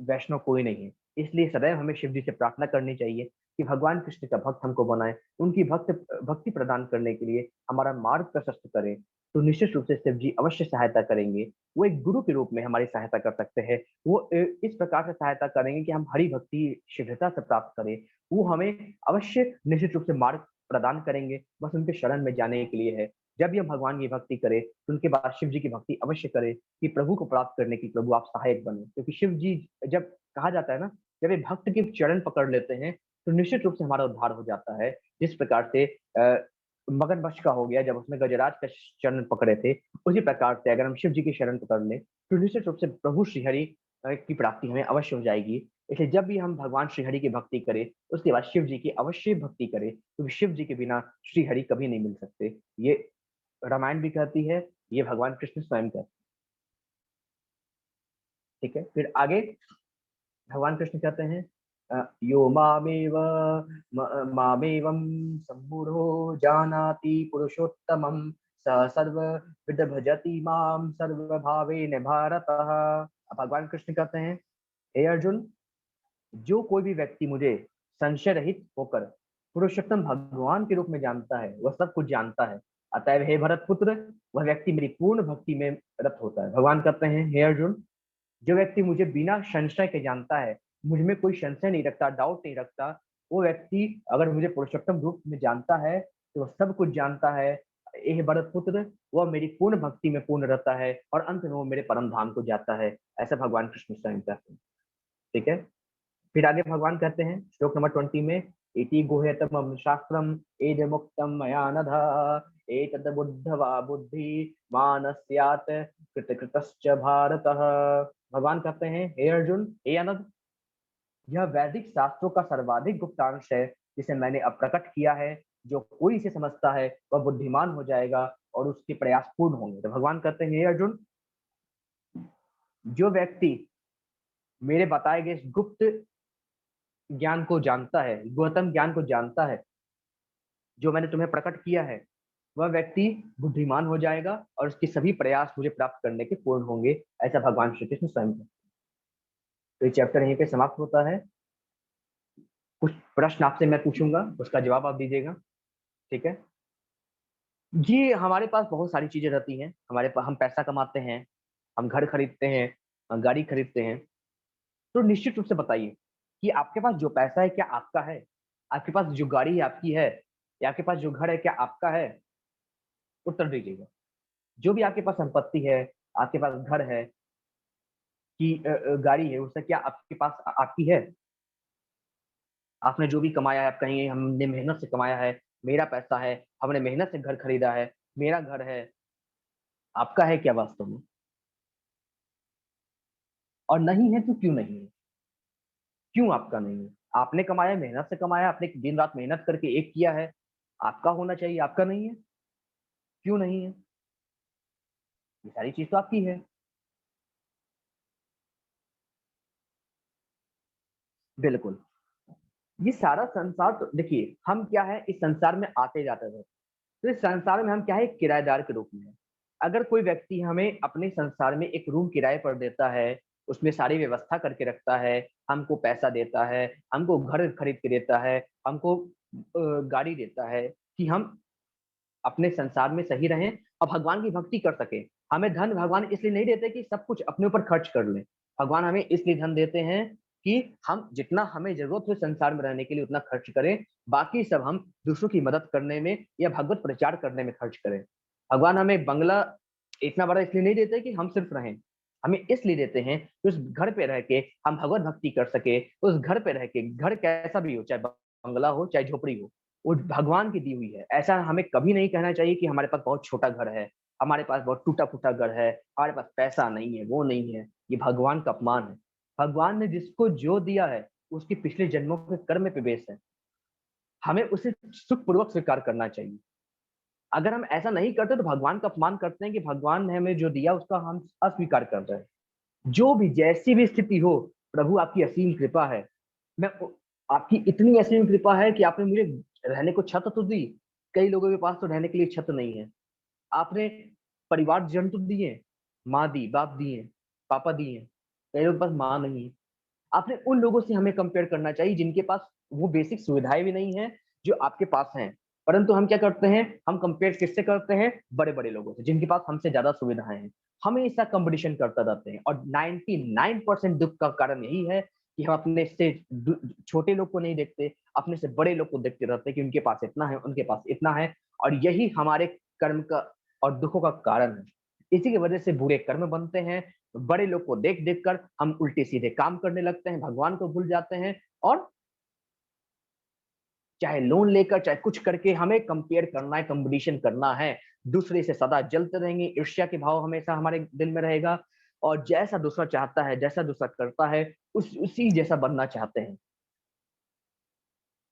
वैष्णव कोई नहीं है। इसलिए सदैव हमें शिव जी से प्रार्थना करनी चाहिए कि भगवान कृष्ण का भक्त हमको बनाए, उनकी भक्ति प्रदान करने के लिए हमारा मार्ग प्रशस्त करें। तो निश्चित रूप से शिव जी अवश्य सहायता करेंगे। वो एक गुरु के रूप में हमारी सहायता कर सकते हैं। वो इस प्रकार से सहायता करेंगे कि हम हरि भक्ति शीघ्रता से प्राप्त करें। वो हमें अवश्य निश्चित रूप से मार्ग प्रदान करेंगे, बस उनके शरण में जाने के लिए है। जब भी हम भगवान की भक्ति करें तो उनके बाद शिव जी की भक्ति अवश्य करें कि प्रभु को प्राप्त करने की प्रभु आप सहायक बने, क्योंकि शिव जी, जब कहा जाता है ना, जब ये भक्त के चरण पकड़ लेते हैं तो निश्चित रूप से हमारा उद्धार हो जाता है। जिस प्रकार से मगरमच्छ का हो गया जब उसने गजराज का चरण पकड़े थे, उसी प्रकार से अगर हम शिव जी की शरण पकड़ लें तो निश्चित रूप से प्रभु श्रीहरि की प्राप्ति हमें अवश्य हो जाएगी। इसलिए जब भी हम भगवान श्रीहरि की भक्ति करें उसके बाद शिव जी की अवश्य भक्ति करें, क्योंकि शिव जी के बिना श्रीहरि कभी नहीं मिल सकते। ये रामायण भी कहती है, ये भगवान कृष्ण स्वयं कहते हैं। ठीक है, फिर आगे भगवान कृष्ण कहते हैं यो मामेव मामेवं सम्मूढ़ो जानाति पुरुषोत्तमं स सर्वविद भजति माम सर्वभावेन भारतः। अब भगवान कृष्ण कहते हैं, हे अर्जुन, जो कोई भी व्यक्ति मुझे संशय रहित होकर पुरुषोत्तम भगवान के रूप में जानता है वह सब कुछ जानता है। अतएव हे भरत पुत्र, वह व्यक्ति मेरी पूर्ण भक्ति में रत होता है। भगवान कहते हैं, हे अर्जुन, जो व्यक्ति मुझे बिना संशय के जानता है, मुझ में कोई संशय नहीं रखता, डाउट नहीं रखता, वो व्यक्ति अगर मुझे पुरुषोत्तम रूप में जानता है तो वह सब कुछ जानता है। यह भरत पुत्र, वह मेरी पूर्ण भक्ति में पूर्ण रहता है और अंत में वो मेरे परम धाम को जाता है। ऐसा भगवान कृष्ण स्वयं कहते हैं। ठीक है, फिर आगे भगवान कहते हैं श्लोक नंबर 20 में, इति गुह्यतमं शास्त्रम एद मुक्तम मया नघ एतद् बुद्धवा बुद्धि मानस्यात् कृतकृतश्च भारतः। भगवान कहते हैं, हे अर्जुन, हे अनग, यह वैदिक शास्त्रों का सर्वाधिक गुप्तांश है जिसे मैंने अब प्रकट किया है। जो कोई इसे समझता है वह बुद्धिमान हो जाएगा और उसके प्रयास पूर्ण होंगे। तो भगवान कहते हैं, हे अर्जुन, जो व्यक्ति मेरे बताए गए गुप्त ज्ञान को जानता है, गौतम ज्ञान को जानता है, जो मैंने तुम्हें प्रकट किया है, वह व्यक्ति बुद्धिमान हो जाएगा और उसके सभी प्रयास मुझे प्राप्त करने के पूर्ण होंगे। ऐसा भगवान श्री कृष्ण स्वयं कहते हैं। तो ये चैप्टर यहीं पे समाप्त होता है। कुछ प्रश्न आपसे मैं पूछूंगा, उसका जवाब आप दीजिएगा। ठीक है जी, हमारे पास बहुत सारी चीजें रहती हैं। हमारे पास, हम पैसा कमाते हैं, हम घर खरीदते हैं, हम गाड़ी खरीदते हैं। तो निश्चित रूप से बताइए कि आपके पास जो पैसा है क्या आपका है? आपके पास जो गाड़ी है आपकी है? या आपके पास जो घर है क्या आपका है? उत्तर दीजिएगा। जो भी आपके पास संपत्ति है, आपके पास घर है कि गाड़ी है, उससे क्या आपके पास आपकी है? आपने जो भी कमाया है, आप कहेंगे हमने मेहनत से कमाया है, मेरा पैसा है, हमने मेहनत से घर खरीदा है, मेरा घर है। आपका है क्या वास्तव में? और नहीं है तो क्यों नहीं है? क्यों आपका नहीं है? आपने कमाया, मेहनत से कमाया, आपने दिन रात मेहनत करके एक किया है, आपका होना चाहिए, आपका नहीं है। क्यों नहीं है? ये सारी चीज तो आपकी है। बिल्कुल। ये सारा संसार तो देखिए, हम क्या है, इस संसार में आते जाते थे, तो इस संसार में हम क्या है, एक किराएदार के रूप में है। अगर कोई व्यक्ति हमें अपने संसार में एक रूम किराए पर देता है, उसमें सारी व्यवस्था करके रखता है, हमको पैसा देता है, हमको घर खरीद के देता है, हमको गाड़ी देता है कि हम अपने संसार में सही रहें और भगवान की भक्ति कर सके। हमें धन भगवान इसलिए नहीं देते कि सब कुछ अपने ऊपर खर्च कर लें। भगवान हमें इसलिए धन देते हैं कि हम जितना हमें जरूरत हो संसार में रहने के लिए उतना खर्च करें, बाकी सब हम दूसरों की मदद करने में या भगवत प्रचार करने में खर्च करें। भगवान हमें बंगला इतना बड़ा इसलिए नहीं देते कि हम सिर्फ रहें, हमें इसलिए देते हैं कि उस घर पे रह के हम भगवत भक्ति कर सके। उस घर पे रह के, घर कैसा भी हो, चाहे बंगला हो चाहे झोपड़ी हो, वो भगवान की दी हुई है। ऐसा हमें कभी नहीं कहना चाहिए कि हमारे पास बहुत छोटा घर है, हमारे पास बहुत टूटा-फूटा घर है, हमारे पास पैसा नहीं है, वो नहीं है। ये भगवान का अपमान है। भगवान ने जिसको जो दिया है, उसके पिछले जन्मों के कर्म पे बेस है। हमें उसे सुखपूर्वक स्वीकार करना चाहिए। अगर हम ऐसा नहीं करते तो भगवान का अपमान करते हैं कि भगवान ने हमें जो दिया उसका हम अस्वीकार कर रहे हैं। जो भी जैसी भी स्थिति हो, प्रभु आपकी असीम कृपा है। मैं आपकी इतनी असीम कृपा है कि आपने मुझे रहने को छत तो दी। कई लोगों के पास तो रहने के लिए छत नहीं है। आपने परिवारजन तो दिए, माँ दी, बाप दिए, पापा दिए। कई लोगों के पास माँ नहीं है। आपने उन लोगों से हमें कंपेयर करना चाहिए जिनके पास वो बेसिक सुविधाएं भी नहीं है जो आपके पास हैं। परंतु हम क्या करते हैं, हम कंपेयर किससे करते हैं? बड़े बड़े लोगों से जिनके पास हमसे ज्यादा सुविधाएं हैं। हमेशा कंपटीशन करते रहते हैं और 99% दुख का कारण यही है कि हम अपने से छोटे लोग को नहीं देखते, अपने से बड़े लोग को देखते रहते हैं कि उनके पास इतना है, उनके पास इतना है। और यही हमारे कर्म का और दुखों का कारण है। इसी की वजह से बुरे कर्म बनते हैं, बड़े लोग को देख-देख कर हम उल्टे-सीधे काम करने लगते हैं, भगवान को भूल जाते हैं और चाहे लोन लेकर, चाहे कुछ करके हमें कंपेयर करना है, कॉम्पिटिशन करना है, दूसरे से सदा जलते रहेंगे, ईर्ष्या के भाव हमेशा हमारे दिल में रहेगा और जैसा दूसरा चाहता है, जैसा दूसरा करता है, उसी जैसा बनना चाहते हैं।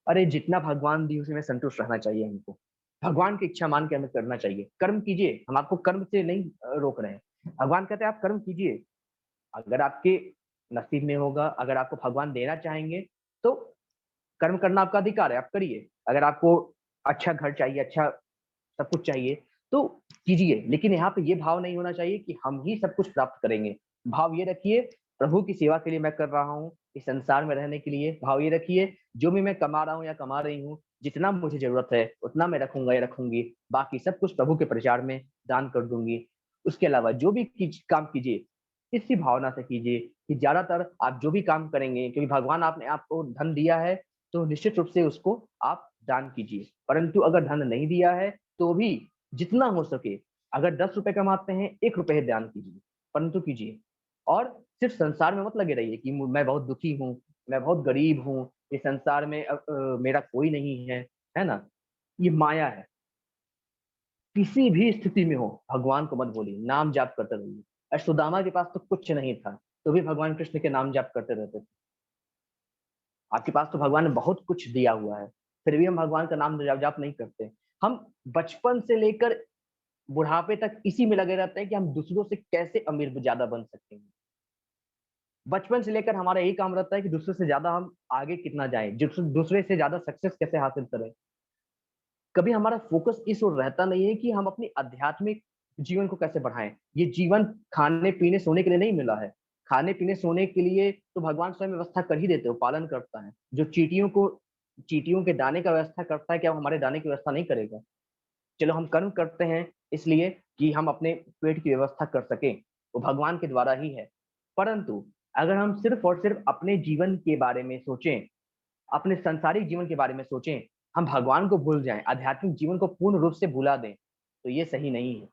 अरे जितना भगवान दी उसी में संतुष्ट रहना चाहिए हमको। भगवान की इच्छा मान के हमें करना चाहिए। कर्म कीजिए, हम आपको कर्म से नहीं रोक रहे हैं। भगवान कहते हैं आप कर्म कीजिए। अगर आपके नसीब में होगा, अगर आपको भगवान देना चाहेंगे, तो कर्म करना आपका अधिकार है, आप करिए। अगर आपको अच्छा घर चाहिए, अच्छा सब कुछ चाहिए, तो कीजिए। लेकिन यहाँ पे ये भाव नहीं होना चाहिए कि हम ही सब कुछ प्राप्त करेंगे। भाव ये रखिए, प्रभु की सेवा के लिए मैं कर रहा हूँ, इस संसार में रहने के लिए। भाव ये रखिए, जो भी मैं कमा रहा हूँ या कमा रही हूँ, जितना मुझे ज़रूरत है, उतना मैं रखूँगा या रखूँगी। बाकी सब कुछ प्रभु के प्रचार में दान कर दूँगी। उसके अलावा जो भी काम कीजिए, इसी भावना से कीजिए कि ज़्यादातर आप जो भी काम करेंगे, क्योंकि भगवान आपने आपको धन दिया है, तो निश्चित रूप से उसको आप दान कीजिए। परंतु अगर धन नहीं दिया है, तो भी जितना हो सके, अगर 10 रुपए कमाते हैं, 1 रुपए ही दान कीजिए, परंतु कीजिए। और सिर्फ संसार में मत लगे रहिए कि मैं बहुत दुखी हूँ, मैं बहुत गरीब हूँ, इस संसार में मेरा कोई नहीं है ना? ये माया है। किसी भी स्थिति में हो, भगवान को मत भूलिए, नाम जाप करते रहिए। सुदामा के पास तो कुछ नहीं था, तो भी भगवान कृष्ण के नाम जाप करते रहते थे। आपके पास तो भगवान ने बहुत कुछ दिया हुआ है, फिर भी हम भगवान का नाम जाप नहीं करते। हम बचपन से लेकर बुढ़ापे तक इसी में लगे रहते हैं कि हम दूसरों से कैसे अमीर ज्यादा बन सकते हैं। बचपन से लेकर हमारा यही काम रहता है कि दूसरे से ज्यादा हम आगे कितना जाएं, दूसरे से ज्यादा सक्सेस कैसे हासिल करें। कभी हमारा फोकस इस ओर रहता नहीं है कि हम अपनी आध्यात्मिक जीवन को कैसे बढ़ाएं। ये जीवन खाने पीने सोने के लिए नहीं मिला है। खाने पीने सोने के लिए तो भगवान स्वयं व्यवस्था कर ही देते हो, पालन करता है। जो चींटियों के दाने का व्यवस्था करता है, क्या वो हमारे दाने की व्यवस्था नहीं करेगा? चलो हम कर्म करते हैं इसलिए कि हम अपने पेट की व्यवस्था कर सकें, वो भगवान के द्वारा ही है। परंतु अगर हम सिर्फ और सिर्फ अपने जीवन के बारे में सोचें, अपने सांसारिक जीवन के बारे में सोचें, हम भगवान को भूल जाएं, आध्यात्मिक जीवन को पूर्ण रूप से भुला दें, तो ये सही नहीं है।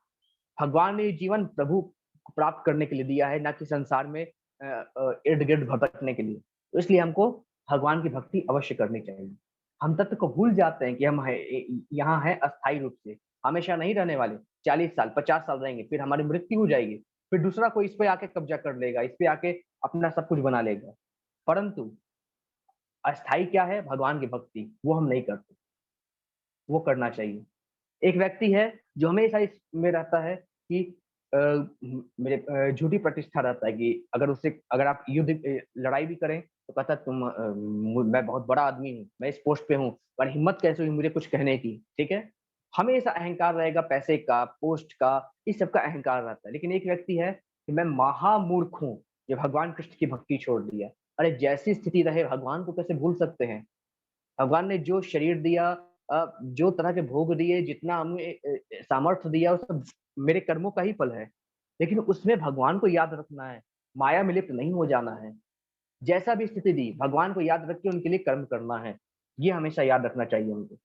भगवान ने ये जीवन प्रभु को प्राप्त करने के लिए दिया है, ना कि संसार में इर्द गिर्द भटकने के लिए। तो इसलिए हमको भगवान की भक्ति अवश्य करनी चाहिए। हम तत्व को भूल जाते हैं कि हम यहाँ है अस्थायी रूप से, हमेशा नहीं रहने वाले। 40 साल 50 साल रहेंगे, फिर हमारी मृत्यु हो जाएगी, फिर दूसरा कोई इस पे आके कब्जा कर लेगा, इस पे आके अपना सब कुछ बना लेगा। परंतु अस्थाई क्या है? भगवान की भक्ति, वो हम नहीं करते, वो करना चाहिए। एक व्यक्ति है जो हमेशा इसमें रहता है कि मेरे झूठी प्रतिष्ठा रहता है कि अगर आप लड़ाई भी करें तो कहता है मैं बहुत बड़ा आदमी हूँ, मैं इस पोस्ट पे हूँ, पर हिम्मत कैसे हुई मुझे कुछ कहने की, ठीक है? हमेशा अहंकार रहेगा, पैसे का, पोस्ट का, इस सब का अहंकार रहता है। लेकिन एक व्यक्ति है कि मैं महामूर्ख हूँ, जो भगवान कृष्ण की भक्ति छोड़ दिया। अरे जैसी स्थिति रहे भगवान को कैसे भूल सकते हैं? भगवान ने जो शरीर दिया, जो तरह के भोग दिए, जितना हमें सामर्थ्य दिया, वो सब मेरे कर्मों का ही फल है। लेकिन उसमें भगवान को याद रखना है, माया में लिप्त नहीं हो जाना है। जैसा भी स्थिति दी, भगवान को याद रख के उनके लिए कर्म करना है। ये हमेशा याद रखना चाहिए उनको,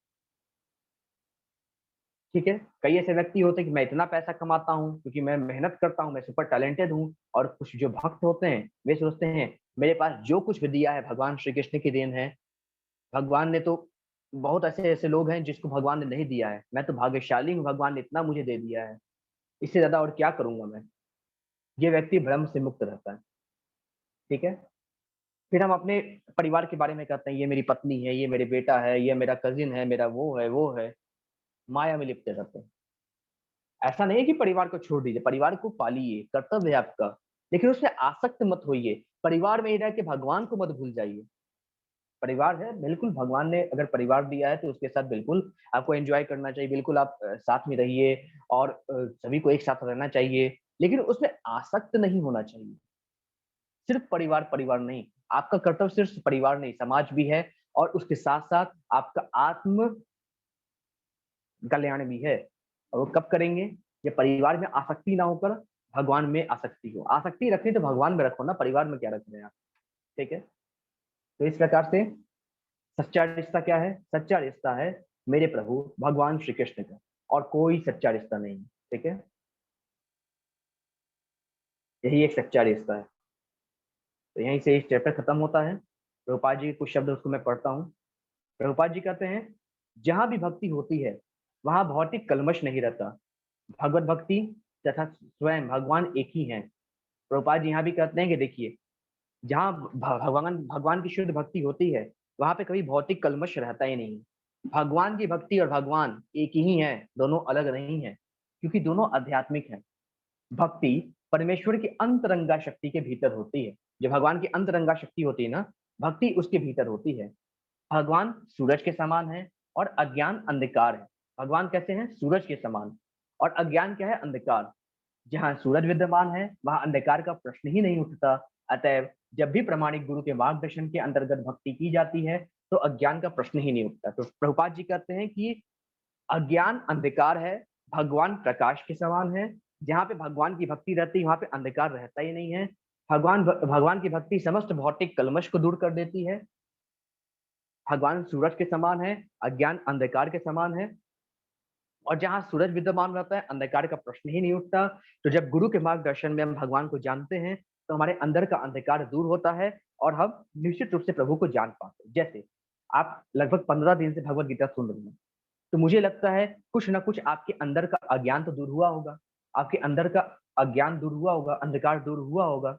ठीक है? कई ऐसे व्यक्ति होते हैं कि मैं इतना पैसा कमाता हूँ क्योंकि मैं मेहनत करता हूँ, मैं सुपर टैलेंटेड हूँ, और कुछ जो भक्त होते हैं, वे सोचते हैं मेरे पास जो कुछ भी दिया है भगवान श्री कृष्ण की देन है। भगवान ने तो बहुत ऐसे-ऐसे लोग हैं जिसको भगवान ने नहीं दिया है। मैं तो भाग्यशाली हूँ, भगवान ने इतना मुझे दे दिया है। इससे ज़्यादा और क्या करूँगा मैं? ये व्यक्ति भ्रम से मुक्त रहता है, ठीक है? फिर हम अपने परिवार के बारे में कहते हैं, ये मेरी पत्नी है, ये मेरे बेटा है, ये मेरा कज़िन है, मेरा वो है। माया में लिप्त रहते हैं। ऐसा नहीं है कि परिवार को छोड़ दीजिए, परिवार को पालिए, कर्तव्य है आपका, लेकिन उसमें आसक्त मत होइए। परिवार में ही रह के भगवान को मत भूल जाइए। परिवार है, बिल्कुल भगवान ने अगर परिवार दिया है तो उसके साथ बिल्कुल आपको एन्जॉय करना चाहिए, बिल्कुल आप साथ में रहिए और सभी को एक साथ रहना चाहिए, लेकिन उसमें आसक्त नहीं होना चाहिए। सिर्फ परिवार नहीं, आपका कर्तव्य सिर्फ परिवार नहीं, समाज भी है और उसके साथ-साथ आपका आत्म कल्याण भी है। और वो कब करेंगे? जब परिवार में आसक्ति ना होकर भगवान में आसक्ति हो। आसक्ति रखनी तो भगवान में रखो ना, परिवार में क्या रख रहे हैं आप, ठीक है? तो इस प्रकार से सच्चा रिश्ता क्या है? सच्चा रिश्ता है मेरे प्रभु भगवान श्री कृष्ण का। और कोई सच्चा रिश्ता नहीं है। ठीक है, यही एक सच्चा रिश्ता है। तो यहीं से इस चैप्टर खत्म होता है। प्रभुपाद जी के कुछ शब्द उसको मैं पढ़ता हूँ। प्रभुपाद जी कहते हैं, जहां भी भक्ति होती है वहां भौतिक कल्मश नहीं रहता। भगवत भक्ति तथा स्वयं भगवान एक ही हैं। प्रभुपाद जी यहाँ भी कहते हैं कि देखिए, जहाँ भगवान भगवान की शुद्ध भक्ति होती है वहां पे कभी भौतिक कल्मश रहता ही नहीं। भगवान की भक्ति और भगवान एक ही है, दोनों अलग नहीं है, क्योंकि दोनों आध्यात्मिक है। भक्ति परमेश्वर की अंतरंगा शक्ति के भीतर होती है। जो भगवान की अंतरंगा शक्ति होती है ना, भक्ति उसके भीतर होती है। भगवान सूरज के समान है और अज्ञान अंधकार है। भगवान कैसे हैं? सूरज के समान। और अज्ञान क्या है? अंधकार। जहाँ सूरज विद्यमान है वहां अंधकार का प्रश्न ही नहीं उठता। अतएव जब भी प्रामाणिक गुरु के मार्गदर्शन के अंतर्गत भक्ति की जाती है तो अज्ञान का प्रश्न ही नहीं उठता। तो प्रभुपाद जी कहते हैं कि अज्ञान अंधकार है, भगवान प्रकाश के समान है। जहाँ पे भगवान की भक्ति रहती है वहां पे अंधकार रहता ही नहीं है। भगवान की भक्ति समस्त भौतिक कल्मश को दूर कर देती है। भगवान सूरज के समान है, अज्ञान अंधकार के समान है। और जहाँ सूरज विद्यमान रहता है अंधकार का प्रश्न ही नहीं उठता। तो जब गुरु के मार्गदर्शन में हम भगवान को जानते हैं तो हमारे अंदर का अंधकार दूर होता है और हम निश्चित रूप से प्रभु को जान पाते हैं। जैसे आप लगभग 15 दिन से भगवत गीता सुन रहे हैं, तो मुझे लगता है कुछ ना कुछ आपके अंदर का अज्ञान तो दूर हुआ होगा। आपके अंदर का अज्ञान दूर हुआ होगा, अंधकार दूर हुआ होगा।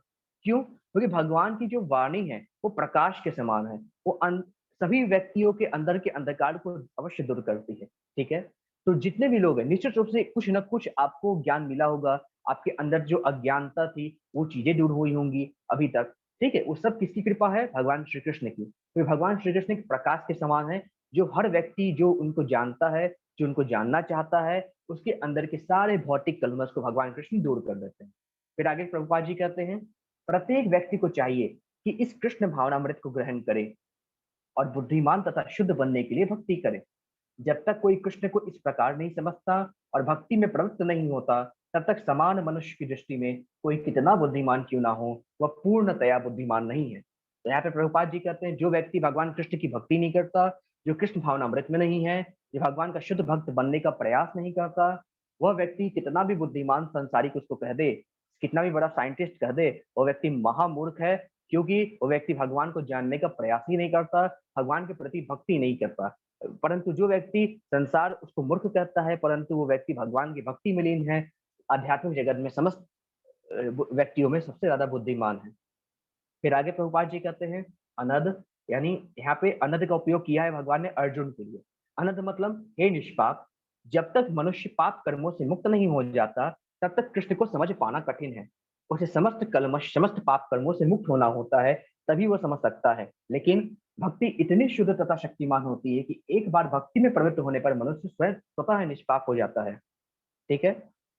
क्यों? क्योंकि भगवान की जो वाणी है वो प्रकाश के समान है। वो सभी व्यक्तियों के अंदर के अंधकार को अवश्य दूर करती है। ठीक है, तो जितने भी लोग हैं निश्चित रूप से कुछ ना कुछ आपको ज्ञान मिला होगा। आपके अंदर जो अज्ञानता थी वो चीजें दूर हुई होंगी अभी तक। ठीक है, वो सब किसकी कृपा है? भगवान श्री कृष्ण की। तो भगवान श्री कृष्ण एक प्रकाश के समान है, जो हर व्यक्ति जो उनको जानता है, जो उनको जानना चाहता है, उसके अंदर के सारे भौतिक कलमश को भगवान कृष्ण दूर कर देते हैं। फिर आगे प्रभुपाद जी कहते हैं, प्रत्येक व्यक्ति को चाहिए कि इस कृष्ण भावनामृत को ग्रहण करे और बुद्धिमान तथा शुद्ध बनने के लिए भक्ति करे। जब तक कोई कृष्ण को इस प्रकार नहीं समझता और भक्ति में प्रवृत्त नहीं होता, तब तक समान मनुष्य की दृष्टि में कोई कितना बुद्धिमान क्यों ना हो, वह पूर्णतया बुद्धिमान नहीं है। तो यहाँ पे प्रभुपाद जी कहते हैं, जो व्यक्ति भगवान कृष्ण की भक्ति नहीं करता, जो कृष्ण भावनामृत में नहीं है, जो भगवान का शुद्ध भक्त बनने का प्रयास नहीं करता, वह व्यक्ति कितना भी बुद्धिमान संसारिक उसको कह दे, कितना भी बड़ा साइंटिस्ट कह दे, वह व्यक्ति महामूर्ख है। क्योंकि वो व्यक्ति भगवान को जानने का प्रयास ही नहीं करता, भगवान के प्रति भक्ति नहीं करता। परंतु जो व्यक्ति, संसार उसको मूर्ख कहता है, परंतु वो व्यक्ति भगवान की भक्ति में लीन है, आध्यात्मिक जगत में समस्त व्यक्तियों में सबसे ज्यादा बुद्धिमान है। फिर आगे प्रभुपाद जी कहते हैं, अनद, यानी यहाँ पे अनद का उपयोग किया है भगवान ने अर्जुन के लिए। अनद मतलब हे निष्पाप। जब तक मनुष्य पाप कर्मों से मुक्त नहीं हो जाता तब तक कृष्ण को समझ पाना कठिन है। उसे समस्त कलमश, समस्त पाप कर्मों से मुक्त होना होता है, तभी वो समझ सकता है। लेकिन भक्ति इतनी शुद्ध तथा शक्तिमान होती है कि एक बार भक्ति में प्रवृत्त होने पर मनुष्य स्वयं स्वतः निष्पाप हो जाता है। ठीक है,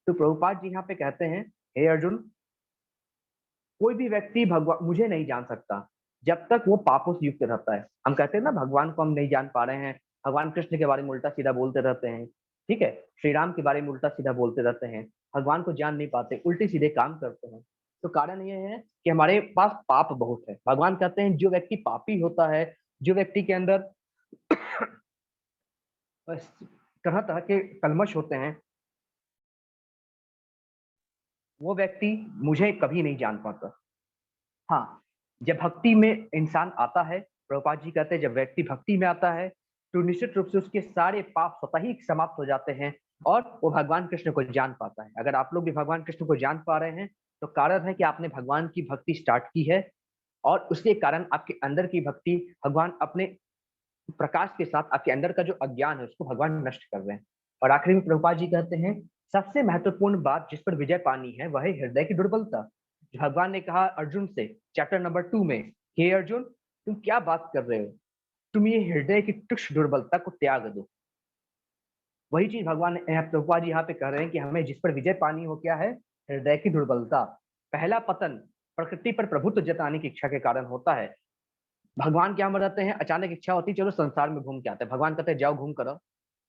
तो प्रभुपाद जी यहाँ पे कहते हैं, हे अर्जुन, कोई भी व्यक्ति भगवान मुझे नहीं जान सकता जब तक वो पापों से युक्त रहता है। हम कहते हैं ना, भगवान को हम नहीं जान पा रहे हैं, भगवान कृष्ण के बारे में उल्टा सीधा बोलते रहते हैं। ठीक है, श्री राम के बारे में उल्टा सीधा बोलते रहते हैं, भगवान को जान नहीं पाते, उल्टे सीधे काम करते हैं। तो कारण ये है कि हमारे पास पाप बहुत है। भगवान कहते हैं, जो व्यक्ति पापी होता है, जो व्यक्ति के अंदर तरह तरह के कलमश होते हैं, वो व्यक्ति मुझे कभी नहीं जान पाता। हाँ, जब भक्ति में इंसान आता है, प्रभुपाद जी कहते हैं, जब व्यक्ति भक्ति में आता है तो निश्चित रूप से उसके सारे पाप स्वतः ही समाप्त हो जाते हैं और वो भगवान कृष्ण को जान पाता है। अगर आप लोग भी भगवान कृष्ण को जान पा रहे हैं तो कारण है कि आपने भगवान की भक्ति स्टार्ट की है और उसके कारण आपके अंदर की भक्ति, भगवान अपने प्रकाश के साथ आपके अंदर का जो अज्ञान है उसको भगवान नष्ट कर रहे हैं। और आखिरी में प्रभुपाद जी कहते हैं, सबसे महत्वपूर्ण बात जिस पर विजय पानी है वह है हृदय की दुर्बलता। जो भगवान ने कहा अर्जुन से चैप्टर नंबर 2 में, हे अर्जुन, तुम क्या बात कर रहे हो, तुम ये हृदय की तुच्छ दुर्बलता को त्याग दो। वही चीज भगवान प्रभुपाद जी यहाँ पे कह रहे हैं कि हमें जिस पर विजय पानी हो, क्या है? हृदय की दुर्बलता। पहला पतन प्रकृति पर प्रभुत्व जताने की इच्छा के कारण होता है। भगवान क्या रहते हैं, अचानक इच्छा होती है चलो संसार में घूम के आते हैं, भगवान कहते हैं जाओ घूम करो,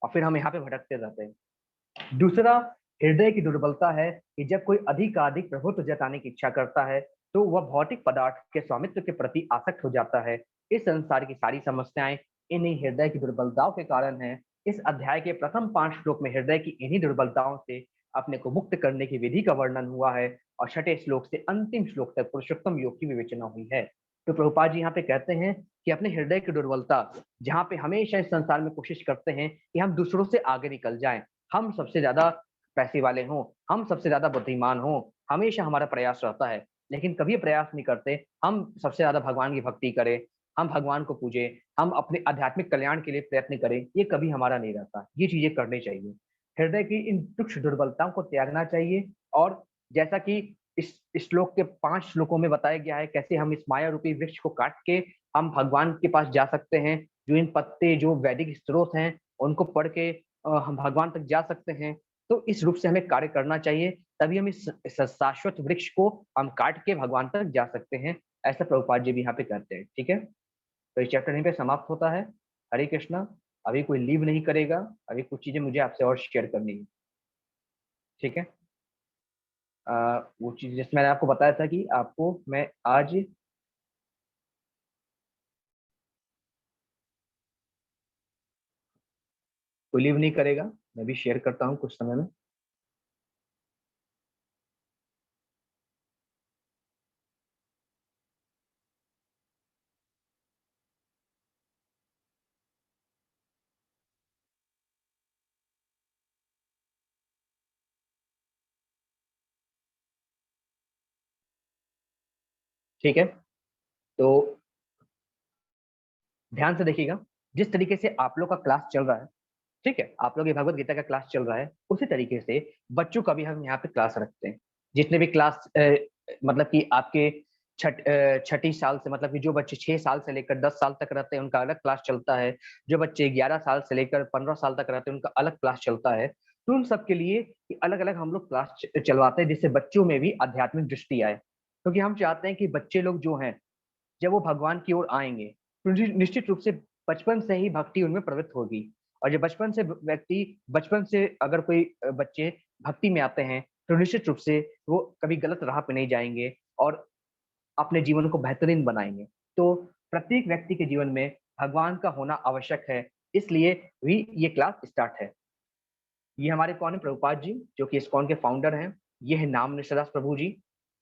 और फिर हम यहाँ पे भटकते रहते हैं। दूसरा, हृदय की दुर्बलता है कि जब कोई अधिक प्रभुत्व जताने की इच्छा करता है तो वह भौतिक पदार्थ के स्वामित्व के प्रति आसक्त हो जाता है। इस संसार की सारी समस्याएं इन्हीं हृदय की दुर्बलताओं के कारण है। इस अध्याय के प्रथम 5 श्लोक में हृदय की इन्हीं दुर्बलताओं से अपने को मुक्त करने की विधि का वर्णन हुआ है और छठे श्लोक से अंतिम श्लोक तक पुरुषोत्तम योग की विवेचना हुई है। तो प्रभुपाद जी यहाँ पे कहते हैं कि अपने हृदय की दुर्बलता, जहाँ पे हमेशा इस संसार में कोशिश करते हैं कि हम दूसरों से आगे निकल जाएं, हम सबसे ज्यादा पैसे वाले हों, हम सबसे ज्यादा बुद्धिमान हों, हमेशा हमारा प्रयास रहता है, लेकिन कभी प्रयास नहीं करते हम सबसे ज्यादा भगवान की भक्ति करें, हम भगवान को पूजे, हम अपने आध्यात्मिक कल्याण के लिए प्रयत्न करें, ये कभी हमारा नहीं रहता। ये चीजें करनी चाहिए, हृदय की इन तुक्ष दुर्बलताओं को त्यागना चाहिए। और जैसा कि इस श्लोक के 5 श्लोकों में बताया गया है कैसे हम इस माया रूपी वृक्ष को काट के हम भगवान के पास जा सकते हैं, जो इन पत्ते जो वैदिक स्रोत हैं उनको पढ़ के हम भगवान तक जा सकते हैं। तो इस रूप से हमें कार्य करना चाहिए, तभी हम इस शाश्वत वृक्ष को हम काट के भगवान तक जा सकते हैं। ऐसा प्रभुपाद जी भी यहाँ पे कहते हैं। ठीक है, तो ये चैप्टर यहीं पे समाप्त होता है। हरे कृष्णा। अभी कोई लीव नहीं करेगा, अभी कुछ चीजें मुझे आपसे और शेयर करनी है। ठीक है, वो चीज जैसे मैंने आपको बताया था कि आपको मैं आज कोई लीव नहीं करेगा, मैं भी शेयर करता हूँ कुछ समय में। ठीक है, तो ध्यान से देखिएगा, जिस तरीके से आप लोग का क्लास चल रहा है, ठीक है, आप लोग ये भगवत गीता का क्लास चल रहा है, उसी तरीके से बच्चों का भी हम यहाँ पे क्लास रखते हैं। जितने भी क्लास मतलब कि आपके छठी साल से, मतलब कि जो बच्चे 6 साल से लेकर 10 साल तक रहते हैं उनका अलग क्लास चलता है, जो बच्चे 11 साल से लेकर 15 साल तक रहते हैं उनका अलग क्लास चलता है। तो उन सबके लिए अलग अलग हम लोग क्लास चलवाते हैं, जिससे बच्चों में भी आध्यात्मिक दृष्टि आए, क्योंकि हम चाहते हैं कि बच्चे लोग जो हैं जब वो भगवान की ओर आएंगे तो निश्चित रूप से बचपन से ही भक्ति उनमें प्रवृत्त होगी। और जब बचपन से व्यक्ति, बचपन से अगर कोई बच्चे भक्ति में आते हैं तो निश्चित रूप से वो कभी गलत राह पे नहीं जाएंगे और अपने जीवन को बेहतरीन बनाएंगे। तो प्रत्येक व्यक्ति के जीवन में भगवान का होना आवश्यक है, इसलिए भी ये क्लास स्टार्ट है। ये हमारे कौन है? प्रभुपाद जी, जो कि इस्कॉन के फाउंडर हैं। ये है नाम निशादास प्रभु जी,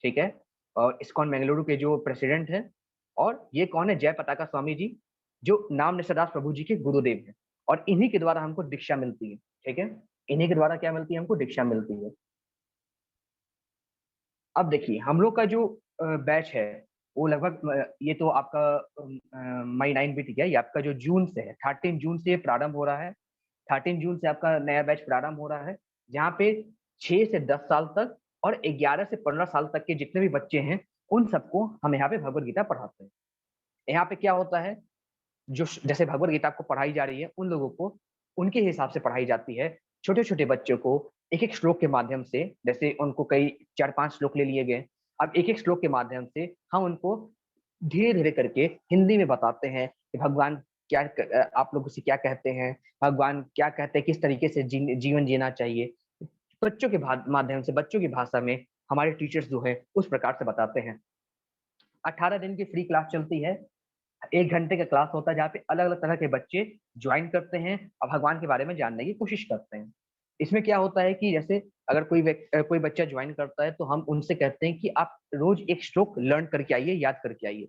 ठीक है, और इस्कॉन बेंगलुरु के जो प्रेसिडेंट हैं। और ये कौन है? जय पताका स्वामी जी, जो नाम निशादास प्रभु जी के गुरुदेव हैं। और इन्हीं के द्वारा हमको दीक्षा मिलती है। ठीक है, इन्हीं के द्वारा क्या मिलती है? हमको दीक्षा मिलती है। अब देखिए हम लोग का जो बैच है वो लगभग ये तो आपका मई 9 भी ठीक है, ये आपका जो जून से है, 13 जून से प्रारंभ हो रहा है। 13 जून से आपका नया बैच प्रारंभ हो रहा है, जहाँ पे 6 से 10 साल तक और 11 से 15 साल तक के जितने भी बच्चे हैं उन सबको हम यहाँ पे भगवत गीता पढ़ाते हैं। यहाँ पे क्या होता है, जो जैसे भगवत गीता आपको पढ़ाई जा रही है उन लोगों को उनके हिसाब से पढ़ाई जाती है। छोटे छोटे बच्चों को एक एक श्लोक के माध्यम से, जैसे उनको कई 4-5 श्लोक ले लिए गए, अब एक एक श्लोक के माध्यम से हम उनको धीरे धीरे करके हिंदी में बताते हैं कि भगवान क्या आप लोग उसे क्या कहते हैं, भगवान क्या कहते हैं, किस तरीके से जीवन जीना चाहिए। बच्चों के माध्यम से, बच्चों की भाषा में हमारे टीचर्स जो है उस प्रकार से बताते हैं। 18 दिन की फ्री क्लास चलती है, 1 घंटे का क्लास होता है, जहाँ पे अलग अलग तरह के बच्चे ज्वाइन करते हैं और भगवान के बारे में जानने की कोशिश करते हैं। इसमें क्या होता है कि जैसे अगर कोई बच्चा ज्वाइन करता है तो हम उनसे कहते हैं कि आप रोज एक श्लोक लर्न करके आइए, याद करके आइए।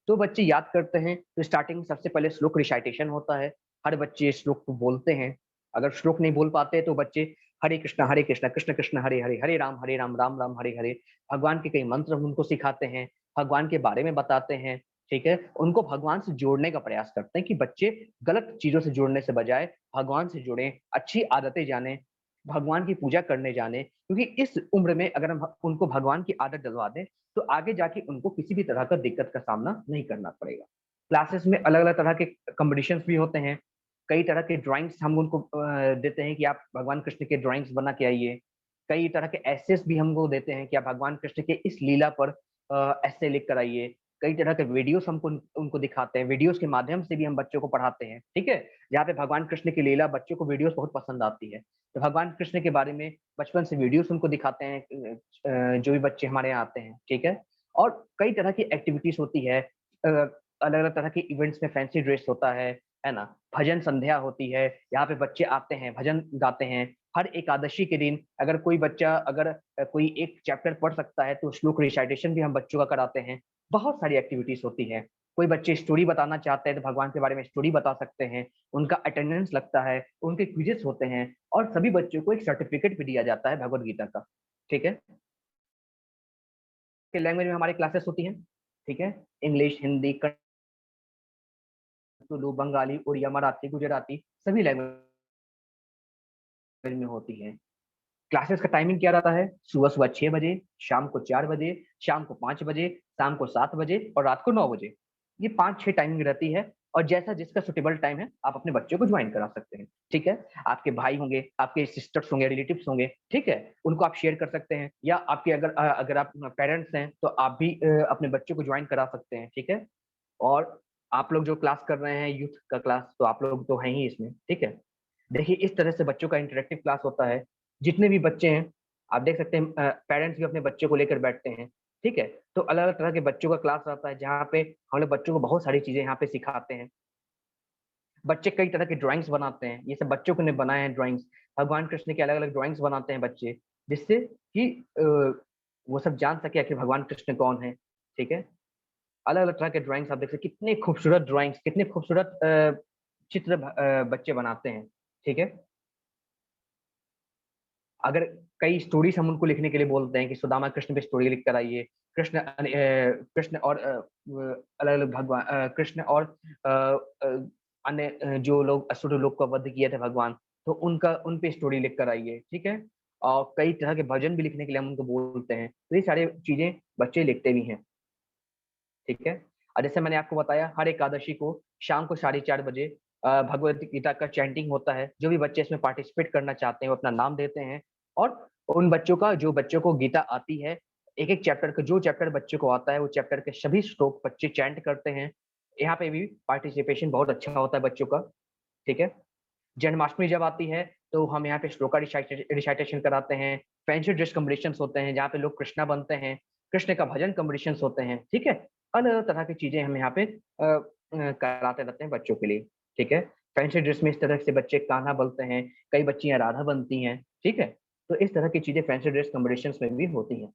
तो बच्चे याद करते हैं, तो स्टार्टिंग में सबसे पहले श्लोक रिसाइटेशन होता है। हर बच्चे श्लोक को बोलते हैं। अगर श्लोक नहीं बोल पाते तो बच्चे हरे कृष्ण कृष्ण कृष्ण हरे हरे, हरे राम राम राम हरे हरे, भगवान के कई मंत्र हम उनको सिखाते हैं, भगवान के बारे में बताते हैं। ठीक है, उनको भगवान से जोड़ने का प्रयास करते हैं कि बच्चे गलत चीजों से जुड़ने से बजाय भगवान से जुड़े, अच्छी आदतें जाने, भगवान की पूजा करने जाने, क्योंकि इस उम्र में अगर हम उनको भगवान की आदत डलवा दें तो आगे जाके उनको किसी भी तरह का दिक्कत का सामना नहीं करना पड़ेगा। क्लासेस में अलग अलग तरह के कॉम्पिटिशन भी होते हैं, कई तरह के ड्राइंग्स हम उनको देते हैं कि आप भगवान कृष्ण के ड्राइंग्स बना के आइए। कई तरह के एसेस भी हमको देते हैं कि आप भगवान कृष्ण के इस लीला पर ऐसे लिख कर आइए। कई तरह के वीडियोस हमको उनको दिखाते हैं, वीडियोस के माध्यम से भी हम बच्चों को पढ़ाते हैं। ठीक है, जहाँ पे भगवान कृष्ण की लीला बच्चों को वीडियोस बहुत पसंद आती है, तो भगवान कृष्ण के बारे में बचपन से वीडियोस उनको दिखाते हैं, जो भी बच्चे हमारे यहाँ आते हैं। ठीक है, और कई तरह की एक्टिविटीज होती है, अलग अलग तरह के इवेंट्स में फैंसी ड्रेस होता है, है ना? भजन संध्या होती है, यहाँ पे बच्चे आते हैं, भजन गाते हैं। हर एकादशी के दिन अगर कोई बच्चा अगर कोई एक चैप्टर पढ़ सकता है तो श्लोक रिसाइटेशन भी हम बच्चों का कराते हैं। बहुत सारी एक्टिविटीज़ होती हैं। कोई बच्चे स्टोरी बताना चाहते हैं तो भगवान के बारे में स्टोरी बता सकते हैं। उनका अटेंडेंस लगता है, उनके क्विज़ेस होते हैं और सभी बच्चों को एक सर्टिफिकेट भी दिया जाता है भगवद गीता का। ठीक है? के लैंग्वेज में हमारी क्लासेस होती हैं। ठीक है? इंग्लिश, हिंदी, तुलु, बंगाली, उड़िया, मराठी, गुजराती सभी लैंग्वेज में होती हैं। क्लासेस का टाइमिंग क्या रहता है? सुबह-सुबह 6 बजे, शाम को 4 बजे, शाम को 5 बजे, शाम को 7 बजे और रात को 9 बजे। ये 5-6 टाइमिंग रहती है और जैसा जिसका सूटेबल टाइम है, आप अपने बच्चों को जॉइन करा सकते हैं। ठीक है? आपके भाई होंगे, आपके सिस्टर्स होंगे, रिलेटिव्स होंगे, ठीक है? उनको आप शेयर कर सकते हैं या आपके अगर आप पेरेंट्स हैं, तो आप भी अपने बच्चों को जॉइन करा सकते हैं। ठीक है? और आप लोग जो क्लास कर रहे हैं यूथ का क्लास, तो आप लोग तो हैं ही इसमें, ठीक है? देखिए इस तरह से बच्चों का इंटरैक्टिव क्लास होता है। जितने भी बच्चे हैं, आप देख सकते हैं पेरेंट्स भी अपने बच्चे को लेकर बैठते हैं, ठीक है? तो अलग-अलग तरह के बच्चों का क्लास रहता है जहाँ पे हम लोग बच्चों को बहुत सारी चीज़ें यहाँ पे सिखाते हैं। बच्चे कई तरह के ड्राइंग्स बनाते हैं, ये सब बच्चों ने बनाए हैं ड्राइंग्स। भगवान कृष्ण के अलग-अलग ड्राइंग्स बनाते हैं बच्चे, जिससे कि वो सब जान सके कि भगवान कृष्ण कौन है, ठीक है? अलग-अलग तरह के ड्राइंग्स आप देख सकते हैं, कितने खूबसूरत ड्राइंग्स, कितने खूबसूरत चित्र बच्चे बनाते हैं, ठीक है? अगर कई स्टोरीज़ हम उनको लिखने के लिए बोलते हैं कि सुदामा कृष्ण पे स्टोरी लिख कर आइए, कृष्ण और अलग-अलग कृष्ण और अ अ, अन्य जो लोग असुर लोग का वध किए थे भगवान, तो उन पे स्टोरी लिख कर आइए, ठीक है? और कई तरह के भजन भी लिखने के लिए हम उनको बोलते हैं, तो ये सारी चीज़ें बच्चे लिखते भी हैं। ठीक है? और जैसे मैंने आपको बताया हर एकादशी को शाम को साढ़े 4 बजे भगवद गीता का चैंटिंग होता है। जो भी बच्चे इसमें पार्टिसिपेट करना चाहते हैं, वो अपना नाम देते हैं और उन बच्चों का जो बच्चों को गीता आती है, एक-एक चैप्टर का जो चैप्टर बच्चे को आता है, वो चैप्टर के सभी श्लोक बच्चे चैंट करते हैं। यहाँ पे भी पार्टिसिपेशन बहुत अच्छा होता है बच्चों का, ठीक है? जन्माष्टमी जब आती है, तो हम यहाँ पे श्लोका रिसाइटेशन कराते हैं, फैंसी ड्रेस कॉम्पिटिशन्स होते हैं, जहाँ पे लोग कृष्णा बनते हैं, कृष्ण का भजन कॉम्पिटिशन्स होते हैं, ठीक है? अलग-अलग तरह की चीज़ें हम यहाँ पे कराते रहते हैं बच्चों के लिए, ठीक है? फैंसी ड्रेस में इस तरह से बच्चे कान्हा बनते हैं, कई बच्चियाँ राधा बनती हैं, ठीक है? तो इस तरह की चीज़ें फैंसी ड्रेस कॉम्पिटिशन्स में भी होती हैं।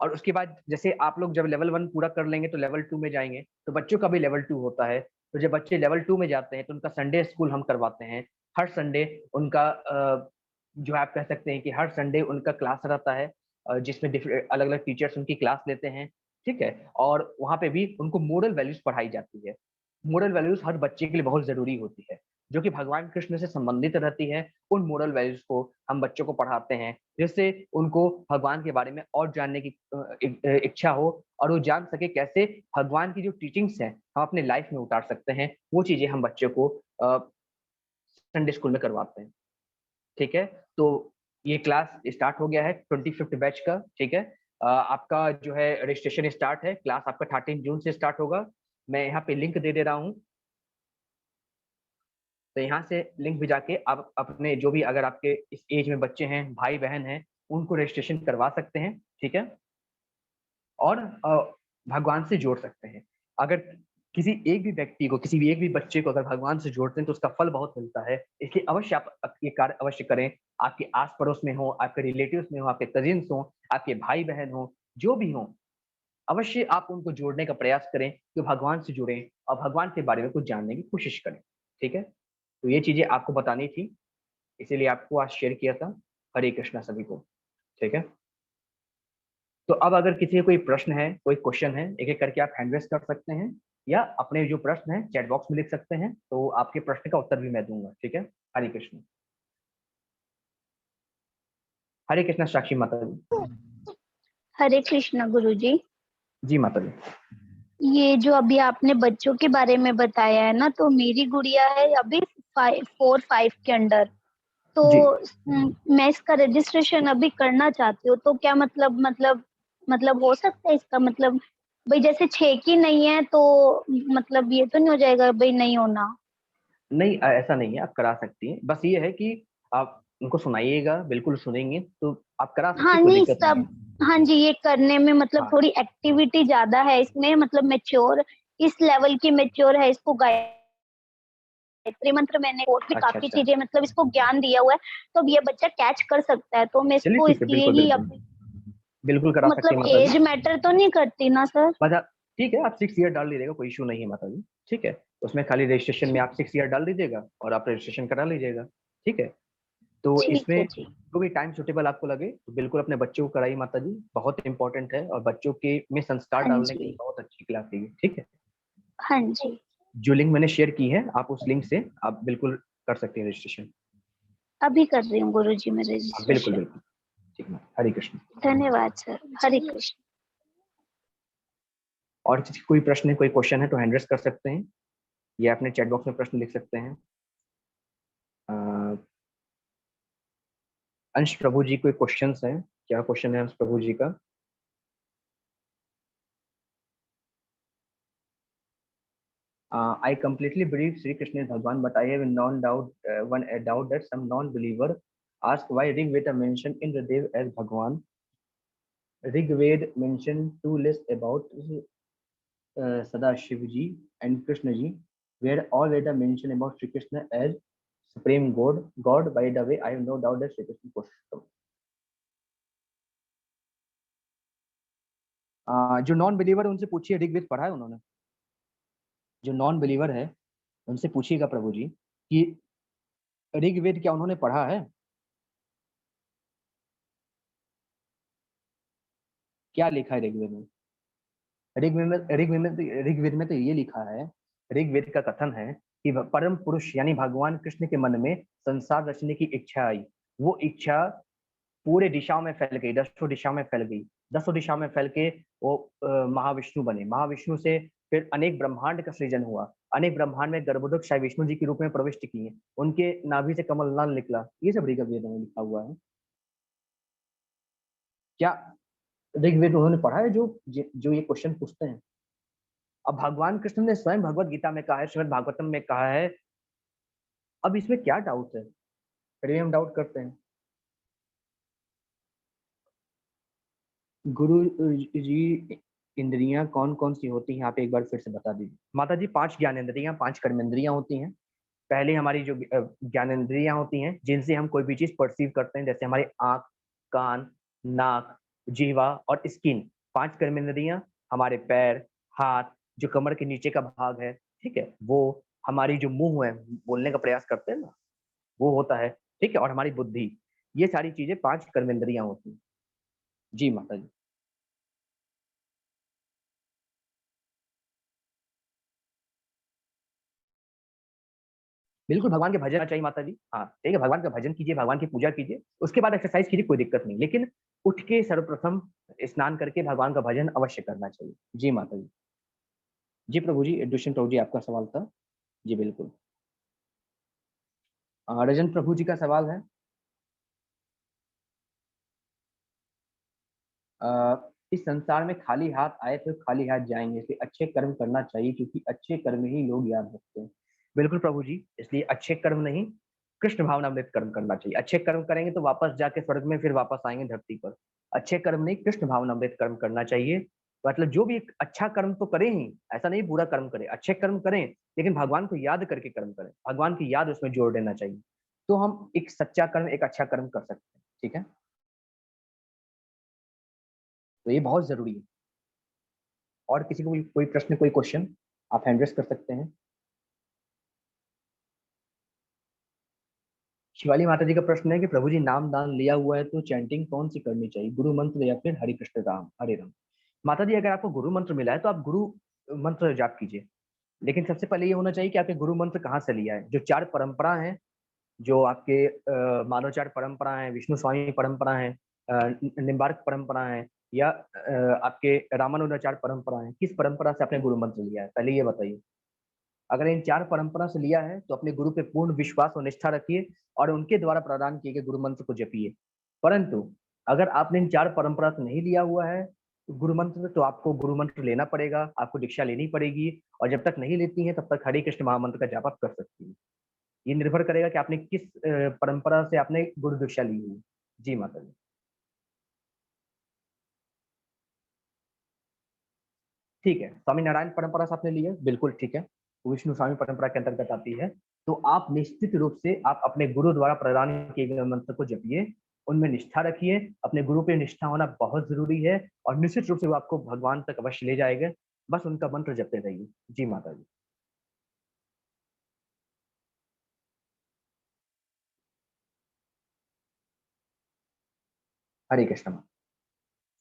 और उसके बाद जैसे आप लोग जब लेवल 1 पूरा कर लेंगे तो लेवल 2 में जाएँगे, तो बच्चों का भी लेवल 2 होता है। तो जब बच्चे लेवल 2 में जाते हैं तो उनका संडे स्कूल हम करवाते हैं। हर संडे उनका जो आप कह सकते हैं कि हर संडे उनका क्लास रहता है जिसमें अलग-अलग टीचर्स उनकी क्लास लेते हैं, ठीक है? और वहाँ पे भी उनको मोरल वैल्यूज़ पढ़ाई जाती है। मोरल वैल्यूज़ हर बच्चे के लिए बहुत ज़रूरी होती है, जो कि भगवान कृष्ण से संबंधित रहती है। उन मोरल वैल्यूज़ को हम बच्चों को पढ़ाते हैं, जिससे उनको भगवान के बारे में और जानने की इच्छा हो और वो जान सके कैसे भगवान की जो टीचिंग्स हैं, हम अपने लाइफ में उतार सकते हैं। वो चीज़ें हम बच्चों को संडे स्कूल में करवाते हैं, ठीक है? तो ये क्लास स्टार्ट हो गया है 25th बैच का, ठीक है? आपका जो है रजिस्ट्रेशन स्टार्ट है, क्लास आपका 13 जून से स्टार्ट होगा। मैं यहाँ पे लिंक दे रहा हूँ, तो यहाँ से लिंक भी जाके आप अपने जो भी अगर आपके इस एज में बच्चे हैं, भाई-बहन हैं, उनको रजिस्ट्रेशन करवा सकते हैं, ठीक है? और भगवान से जोड़ सकते हैं। अगर किसी एक भी व्यक्ति को, किसी भी एक भी बच्चे को अगर भगवान से जोड़ते हैं तो उसका फल बहुत मिलता है। इसलिए अवश्य आप ये कार्य अवश्य करें। आपके आस-पड़ोस में हो, आपके रिलेटिव्स में हो, आपके कज़िन्स हों, आपके भाई-बहन हों, जो भी हों, अवश्य आप उनको जोड़ने का प्रयास करें कि भगवान से जुड़ें और भगवान के बारे में कुछ जानने की कोशिश करें। ठीक है? तो ये चीज़ें आपको बतानी थी, इसीलिए आपको आज शेयर किया था। हरे कृष्णा सभी को। ठीक है? तो अब अगर किसी का कोई प्रश्न है, कोई क्वेश्चन है, एक-एक करके आप हैंड रेज़ कर सकते हैं या अपने जो प्रश्न हैं चैट बॉक्स में लिख सकते हैं, तो आपके प्रश्न का उत्तर भी मैं दूँगा, ठीक है? हरे कृष्ण। हरे कृष्णा साक्षी माता जी। हरे कृष्णा गुरुजी। जी माता जी। ये जो अभी आपने बच्चों के बारे में बताया है ना, तो मेरी गुड़िया है अभी 4-5 के अंडर। तो जी। मैं इसका रजिस्ट्रेशन अभी करना चाहती हूँ, तो क्या मतलब हो सकता है इसका मतलब भई जैसे 6 की नहीं है तो मतलब ये तो नहीं हो जाएगा भई नहीं होना? नहीं ऐसा नहीं है, आप करा सकती हैं। बस ये है कि आप उनको सुनाइएगा, बिल्कुल सुनेंगे, तो आप करा सकती हाँ, हैं, कोई नहीं दिक्कत नहीं सब है। हाँ जी, ये करने में मतलब हाँ। थोड़ी एक्टिविटी ज़्यादा है इसमें मतलब मैच्योर इस लेवल की मैच्योर है इसको गाइड गायत्री मंत्र मैंने और भी अच्छा, काफ़ी अच्छा। चीज़ें मतलब इसको ज्ञान दिया हुआ है, तो अब ये बच्चा कैच कर सकता है, तो मैं चलिए इसको ठीक है, इसलिए बिल्कुल, ही बिल्कुल। अभी बिल्कुल करा सकते मतलब हैं माताजी। एज मैटर तो नहीं करती ना सर? मतलब ठीक है, आप 6 ईयर डाल लीजिएगा, कोई इश्यू नहीं है माताजी, ठीक है? उसमें खाली रजिस्ट्रेशन में ठीक आप 6 ईयर डाल दीजिएगा और आप रजिस्ट्रेशन करा लीजिएगा, ठीक है? तो ठीक है इसमें जी। जो भी टाइम सूटेबल आपको लगे, तो बिल्कुल अपने बच्चे को कराइए माताजी, बहुत इम्पोर्टेंट है और बच्चों के में संस्कार हाँ डालने के लिए जी, बहुत अच्छी क्लास है ये, ठीक है? हाँ जी। जो लिंक मैंने शेयर की है, आप उस लिंक से आप बिल्कुल कर सकते हैं रजिस्ट्रेशन। अभी कर रही हूँ गुरुजी मैं हाँ, बिल्कुल, रजिस्ट्रेशन। बिल्कुल। ठीक है, हरे कृष्ण। धन्यवाद सर, हरे कृष्ण। और किसी कोई प्रश्न है, कोई क्वेश्चन है तो हैंड रेज़ कर सकते हैं या अपने चैट बॉक्स में प्रश्न लिख सकते हैं। अ, अंश प्रभु जी कोई क्वेश्चन्स हैं? क्या क्वेश्चन है अंश प्रभु जी का? I completely believe Sri Krishna is Bhagwan, but I have one doubt that some non-believer ask why Rig Veda mentioned Indradev as Bhagwan. Rig Veda mentioned two lists about Sadashiv ji and Krishna ji, where all Veda mention about Sri Krishna as supreme God. God, by the way, I have no doubt that Sri Krishna Purushottam. जो non believer उनसे पूछिए ऋग्वेद पढ़ा है उन्होंने? जो non believer है उनसे पूछिएगा प्रभु जी कि ऋग्वेद क्या उन्होंने पढ़ा है? क्या लिखा है ऋग्वेद में? ऋग्वेद में तो ये लिखा है, ऋग्वेद का कथन है कि परम पुरुष यानी भगवान कृष्ण के मन में संसार रचने की इच्छा आई। वो इच्छा पूरे दिशाओं में फैल गई, 10 दिशाओं में फैल गई, 10 दिशाओं में फैल के वो महाविष्णु बने। महाविष्णु से फिर अनेक ब्रह्मांड का सृजन हुआ। अनेक ब्रह्मांड में गर्भोदक शायद विष्णु जी के रूप में प्रविष्ट किए। उनके नाभि से कमल नाल निकला। ये सब ऋग्वेद में लिखा हुआ है। क्या ऋग्वेद उन्होंने पढ़ा है जो ये क्वेश्चन पूछते हैं? अब भगवान कृष्ण ने स्वयं भगवत गीता में कहा है, श्रीमद् भागवतम में कहा है। अब इसमें क्या डाउट है? फिर हम डाउट करते हैं। गुरु जी, इंद्रियां कौन कौन सी होती हैं? आप एक बार फिर से बता दीजिए। माता जी 5 ज्ञानेंद्रियां, 5 कर्मेंद्रियां होती हैं। पहले हमारी जो ज्ञानेंद्रियां होती हैं जिनसे हम कोई भी चीज परसीव करते हैं, जैसे हमारे आंख, कान, नाक, जीवा और स्किन। 5 कर्मेंद्रियां, हमारे पैर, हाथ, जो कमर के नीचे का भाग है, ठीक है, वो हमारी जो मुंह है, बोलने का प्रयास करते हैं ना, वो होता है, ठीक है, और हमारी बुद्धि। ये सारी चीजें 5 कर्मेंद्रियां होती हैं। जी माता जी। बिल्कुल भगवान के भजन करना चाहिए माता जी। हाँ, ठीक है, भगवान का भजन कीजिए, भगवान की पूजा कीजिए, उसके बाद एक्सरसाइज कीजिए, कोई दिक्कत नहीं। लेकिन उठ के सर्वप्रथम स्नान करके भगवान का भजन अवश्य करना चाहिए। जी माता जी। जी प्रभु जी, दुष्यंत प्रभु जी आपका सवाल था। जी बिल्कुल। रजन प्रभु जी का सवाल है, इस संसार में खाली हाथ आए तो खाली हाथ जाएंगे, इसलिए अच्छे कर्म करना चाहिए क्योंकि अच्छे कर्म ही लोग याद रखते हैं। बिल्कुल प्रभु जी, इसलिए अच्छे कर्म नहीं, कृष्ण भावनामृत कर्म करना चाहिए। अच्छे कर्म करेंगे तो वापस जाके स्वर्ग में फिर वापस आएंगे धरती पर। अच्छे कर्म नहीं, कृष्ण भावनामृत कर्म करना चाहिए। मतलब जो भी एक अच्छा कर्म तो करें ही, ऐसा नहीं बुरा कर्म करें, अच्छे कर्म करें, लेकिन भगवान को याद करके कर्म करें, भगवान की याद उसमें जोड़ देना चाहिए। तो हम एक सच्चा कर्म, एक अच्छा कर्म कर सकते हैं, ठीक है? तो ये बहुत जरूरी है। और किसी को कोई प्रश्न, कोई क्वेश्चन, आप हैंड रेस कर सकते हैं। शिवाली माता जी का प्रश्न है कि प्रभु जी नाम दान लिया हुआ है तो चैंटिंग कौन सी करनी चाहिए, गुरु मंत्र या फिर हरि कृष्ण राम हरे राम? माता जी, अगर आपको गुरु मंत्र मिला है तो आप गुरु मंत्र जाप कीजिए। लेकिन सबसे पहले ये होना चाहिए कि आपने गुरु मंत्र कहाँ से लिया है। जो 4 परंपरा है, जो आपके मानवचार परंपरा है, विष्णु स्वामी परंपरा है, निम्बार्क परंपरा है, या आपके रामानुजाचार परंपरा है, किस परंपरा से आपने गुरु मंत्र लिया है, पहले ये बताइए। अगर इन 4 परंपरा से लिया है तो अपने गुरु पे पूर्ण विश्वास और निष्ठा रखिए और उनके द्वारा प्रदान किए गए गुरु मंत्र को जपिए। परंतु अगर आपने इन 4 परंपरा से नहीं लिया हुआ है गुरु मंत्र, तो आपको गुरु मंत्र लेना पड़ेगा, आपको दीक्षा लेनी पड़ेगी। और जब तक नहीं लेती है तब तक हरे कृष्ण महामंत्र का जाप आप कर सकती है। ये निर्भर करेगा कि आपने किस परंपरा से आपने गुरु दीक्षा ली हुई है। जी माता जी। ठीक है, स्वामी नारायण परंपरा से आपने लिया, बिल्कुल ठीक है, वो विष्णु स्वामी परंपरा के अंतर्गत आती है। तो आप निश्चित रूप से आप अपने गुरु द्वारा प्रदान किए गए मंत्र को जपिए, उनमें निष्ठा रखिए। अपने गुरु पे निष्ठा होना बहुत जरूरी है और निश्चित रूप से वो आपको भगवान तक अवश्य ले जाएगा। बस उनका मंत्र जपते रहिए। जी माता जी। हरे कृष्ण।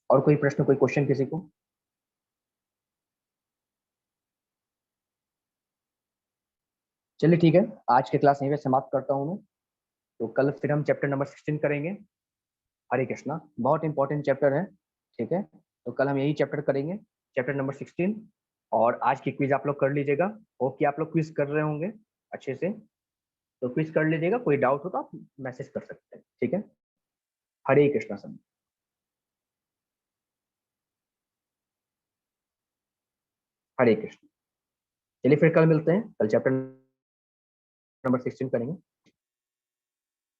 और कोई प्रश्न, कोई क्वेश्चन किसी को? चलिए ठीक है, आज की क्लास यहीं पे समाप्त करता हूँ मैं। तो कल फिर हम चैप्टर नंबर 16 करेंगे। हरे कृष्णा, बहुत इंपॉर्टेंट चैप्टर है। ठीक है, तो कल हम यही चैप्टर करेंगे, चैप्टर नंबर 16। और आज की क्विज आप लोग कर लीजिएगा। होप कि आप लोग क्विज कर रहे होंगे अच्छे से। तो क्विज कर लीजिएगा, कोई डाउट हो तो आप मैसेज कर सकते हैं। ठीक है, हरे कृष्णा सब। हरे कृष्ण। चलिए फिर कल मिलते हैं, कल चैप्टर नंबर 16 करेंगे।